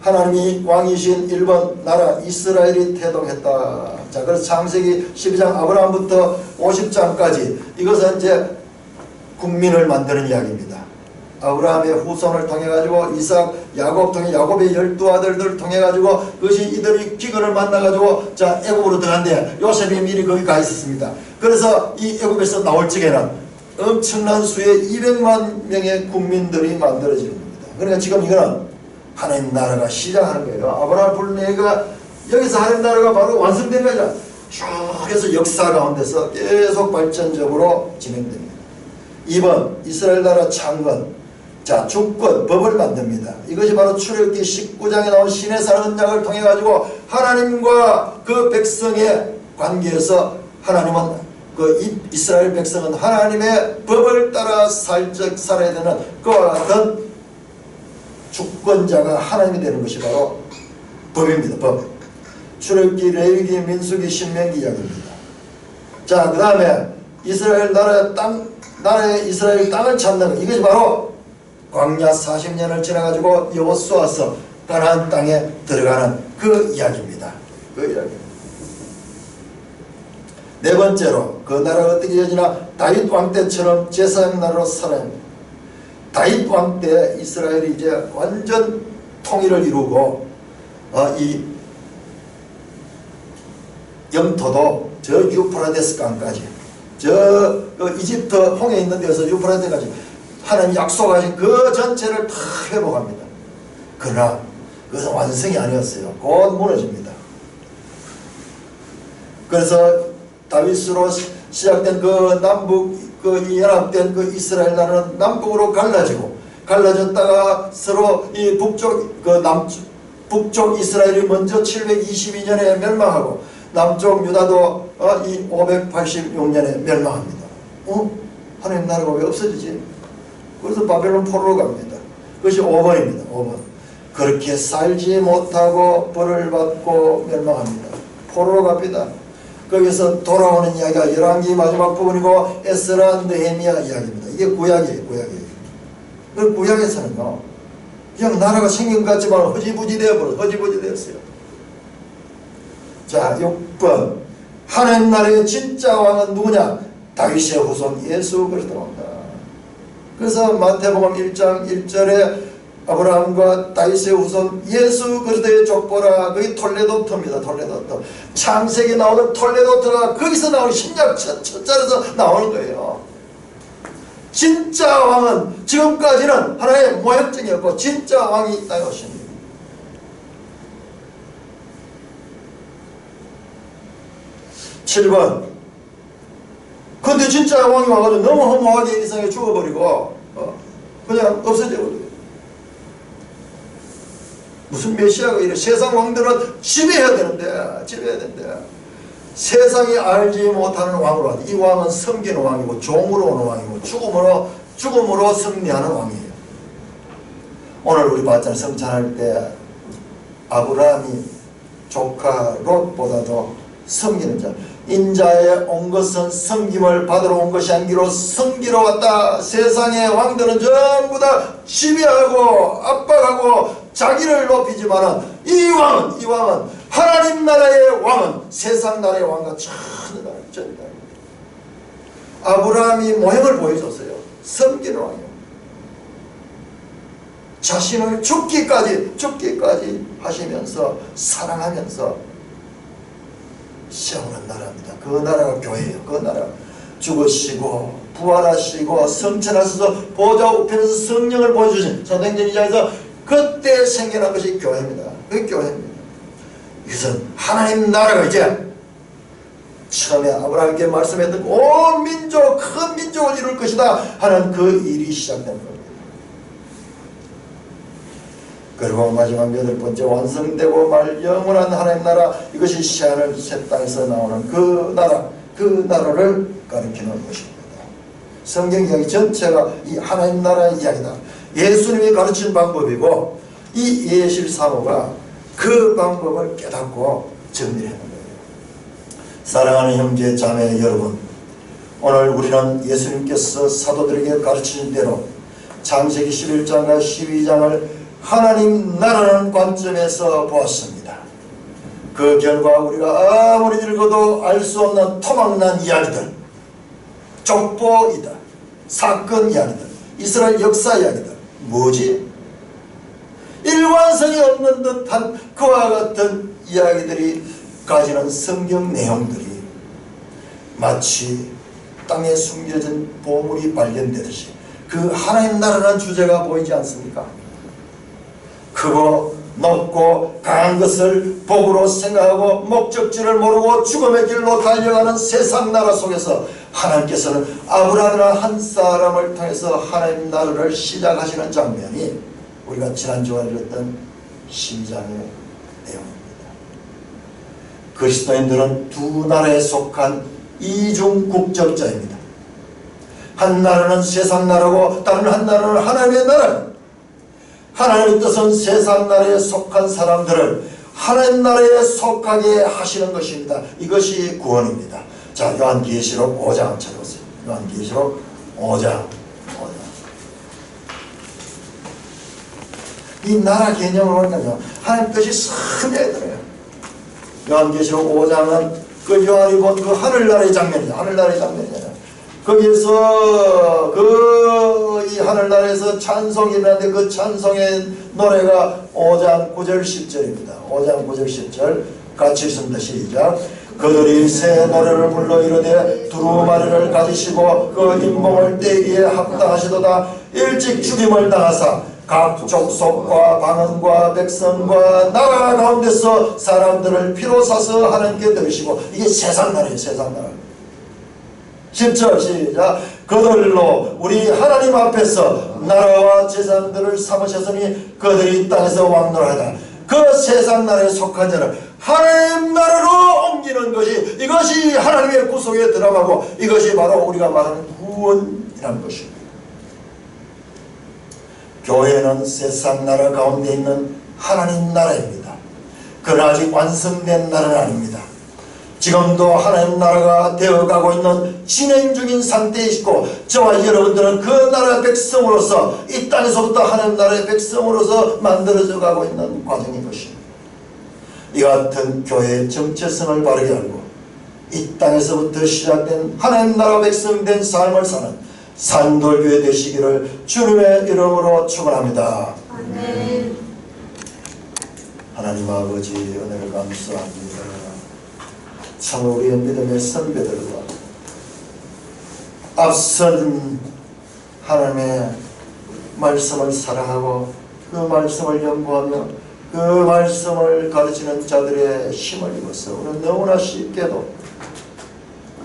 하나님이 왕이신 1번 나라 이스라엘이 태동했다. 자, 그래서 창세기 12장 아브라함부터 50장까지 이것은 이제 국민을 만드는 이야기입니다. 아브라함의 후손을 통해 가지고 이삭, 야곱 통해 야곱의 12아들들을 통해 가지고 그것이 이들이 기근을 만나 가지고 자, 애굽으로 들어간대. 요셉이 미리 거기 가 있었습니다. 그래서 이 애굽에서 나올 적에는 엄청난 수의 200만 명의 국민들이 만들어지는 겁니다. 그러니까 지금 이거는 하나님 나라가 시작하는 거예요. 아브라함 불내가 여기서 하나님 나라가 바로 완성된 거죠. 쭉 해서 역사 가운데서 계속 발전적으로 진행됩니다. 2번 이스라엘 나라 창건. 자, 주권, 법을 만듭니다. 이것이 바로 출애굽기 19장에 나온 신의 살 언약을 통해 가지고 하나님과 그 백성의 관계에서 하나님은 그 이스라엘 백성은 하나님의 법을 따라 살아야 되는 그와 같은 주권자가 하나님이 되는 것이 바로 법입니다. 법. 출애굽기, 레위기, 민수기, 신명기 이야기입니다. 자, 그 다음에 이스라엘 나라의 이스라엘 땅을 찾는 것. 이것이 바로 광야 40년을 지나가지고 여호수아서 가나안 땅에 들어가는 그 이야기입니다. 그 이야기. 네 번째로 그 나라가 어떻게 이어지나 다윗 왕 때처럼 제사장 나라로 살아야 합니다. 다윗 왕 때 이스라엘이 이제 완전 통일을 이루고 이 영토도 저 유프라데스 강까지 그 이집트 홍해 있는 데서 유프라데스까지 하나님 약속하신 그 전체를 다 회복합니다. 그러나 그것은 완성이 아니었어요. 곧 무너집니다. 그래서 다윗으로 시작된 그 남북 이 연합된 그 이스라엘 나라는 남북으로 갈라졌다가 서로 이 북쪽 이스라엘이 먼저 722년에 멸망하고 남쪽 유다도 이 586년에 멸망합니다. 하나님 나라가 왜 없어지지? 그래서 바벨론 포로로 갑니다. 그것이 5번입니다. 5번. 그렇게 살지 못하고 벌을 받고 멸망합니다. 포로로 갑니다. 거기서 돌아오는 이야기가 열왕기 마지막 부분이고 에스라, 느헤미야 이야기입니다. 이게 구약이에요. 그 구약에서는요, 그냥 나라가 생긴 것 같지만 허지부지 되었어요. 자, 6번. 하나님 나라의 진짜 왕은 누구냐? 다윗의 후손 예수 그리스도입니다. 그래서 마태복음 1장 1절에 아브라함과 다윗의 후손 예수 그리스도의 족보라. 그게 톨레도터입니다. 톨레도터. 창세기 나오는 톨레도터가 거기서 나오는 신약 첫 절에서 나오는 거예요. 진짜 왕은 지금까지는 하나의 모형증이었고 진짜 왕이 이 땅에 오십니다. (7번) 근데 진짜 왕이 와가지고 너무 허무하게 이상하게 죽어버리고 그냥 없어져버려요. 무슨 메시아가 이래. 세상 왕들은 지배해야 되는데 세상이 알지 못하는 왕으로 왔다. 이 왕은 섬기는 왕이고 종으로 오는 왕이고 죽음으로 승리하는 왕이에요. 오늘 우리 봤잖아요. 성찬할 때 아브라함이 조카 롯보다도 섬기는 자. 인자에 온 것은 섬김을 받으러 온 것이 아니기로 섬기러 왔다. 세상의 왕들은 전부 다 지배하고 압박하고 자기를 높이지만은 이 왕은 하나님 나라의 왕은 세상 나라의 왕과 전이다. 아브라함이 모형을 보여줬어요. 섬기는 왕이요. 자신을 죽기까지 하시면서 사랑하면서 세우는 나라입니다. 그 나라가 교회예요. 그 나라 죽으시고 부활하시고 성천하셔서 보좌 우편에서 성령을 보여주신 사도행전 2장에서 그때 생겨난 것이 교회입니다. 그게 교회입니다. 이것은 하나님 나라가 이제 처음에 아브라함께 말씀했던 온 민족, 큰 민족을 이룰 것이다 하는 그 일이 시작된 겁니다. 그리고 마지막 여덟 번째, 완성되고 말 영원한 하나님 나라, 이것이 새하늘 새 땅에서 나오는 그 나라를 가리키는 것입니다. 성경 이야기 전체가 이 하나님 나라의 이야기다. 예수님이 가르친 방법이고 이 예실 사모가 그 방법을 깨닫고 정리하는 거예요. 사랑하는 형제 자매 여러분, 오늘 우리는 예수님께서 사도들에게 가르치신 대로 창세기 11장과 12장을 하나님 나라는 관점에서 보았습니다. 그 결과 우리가 아무리 읽어도 알 수 없는 토막난 이야기들, 족보이다, 사건 이야기들, 이스라엘 역사 이야기들, 뭐지? 일관성이 없는 듯한 그와 같은 이야기들이 가지는 성경 내용들이 마치 땅에 숨겨진 보물이 발견되듯이 그 하나님 나라라는 주제가 보이지 않습니까? 크고 높고 강한 것을 복으로 생각하고 목적지를 모르고 죽음의 길로 달려가는 세상 나라 속에서 하나님께서는 아브라함이라는 한 사람을 통해서 하나님 나라를 시작하시는 장면이 우리가 지난주에 읽었던 12장의 내용입니다. 그리스도인들은 두 나라에 속한 이중 국적자입니다. 한 나라는 세상 나라고 다른 한 나라는 하나님의 나라입니다. 하나님의 뜻은 세상 나라에 속한 사람들을 하나님 나라에 속하게 하시는 것입니다. 이것이 구원입니다. 자, 요한계시록 5장 찾아보세요. 요한계시록 5장. 이 나라 개념을 보면요, 하나님 뜻이 선명히 들어요. 요한계시록 5장은 그 요한이 본 그 하늘나라의 장면이죠. 하늘나라의 장면이잖아요. 거기서 이 하늘나라에서 찬송이 있는데 그 찬송의 노래가 5장 9절 10절입니다. 5장 9절 10절 같이 읽습니다. 시작. 그들이 새 노래를 불러 이르되 두루마리를 가지시고 그 인봉을 떼기에 합당하시도다. 일찍 죽임을 당하사 각 족속과 방언과 백성과 나라 가운데서 사람들을 피로 사서 하나님께 드리시고, 이게 세상 나라예요. 세상 나라. 10절 시작. 그들로 우리 하나님 앞에서 나라와 재산들을 삼으셨으니 그들이 땅에서 왕노하다. 그 세상 나라에 속한 자를 하나님 나라로 옮기는 것이, 이것이 하나님의 구속에 들어가고 이것이 바로 우리가 말하는 구원이라는 것입니다. 교회는 세상 나라 가운데 있는 하나님 나라입니다. 그러나 아직 완성된 나라는 아닙니다. 지금도 하나님 나라가 되어가고 있는 진행 중인 상태에 있고, 저와 여러분들은 그 나라의 백성으로서 이 땅에서부터 하나님 나라의 백성으로서 만들어져 가고 있는 과정인 것입니다. 이 같은 교회의 정체성을 바르게 알고 이 땅에서부터 시작된 하나님 나라 백성된 삶을 사는 산돌교회 되시기를 주님의 이름으로 축원합니다.
아멘.
하나님 아버지, 은혜를 감사합니다. 참 우리의 믿음의 선배들과 앞선 하나님의 말씀을 사랑하고 그 말씀을 연구하며 그 말씀을 가르치는 자들의 힘을 입어서 우리는 너무나 쉽게도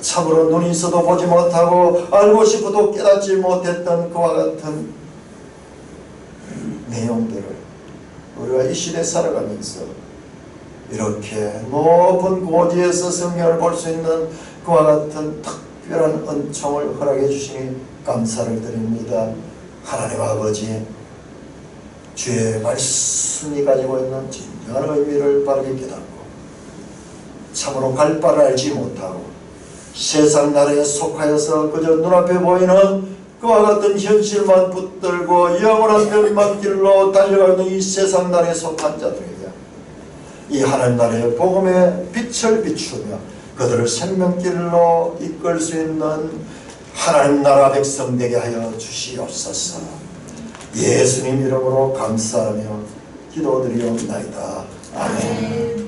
참으로 눈이 있어도 보지 못하고 알고 싶어도 깨닫지 못했던 그와 같은 내용들을 우리가 이 시대에 살아가면서 이렇게 높은 고지에서 성경을 볼 수 있는 그와 같은 특별한 은총을 허락해 주시니 감사를 드립니다. 하나님 아버지, 주의 말씀이 가지고 있는 진정한 의미를 바르게 깨닫고 참으로 갈 바를 알지 못하고 세상 나라에 속하여서 그저 눈앞에 보이는 그와 같은 현실만 붙들고 영원한 멸망 길로 달려가는 이 세상 나라에 속한 자들에게 이 하나님 나라의 복음의 빛을 비추며 그들을 생명길로 이끌 수 있는 하나님 나라 백성 되게 하여 주시옵소서. 예수님 이름으로 감사하며 기도드리옵나이다. 아멘.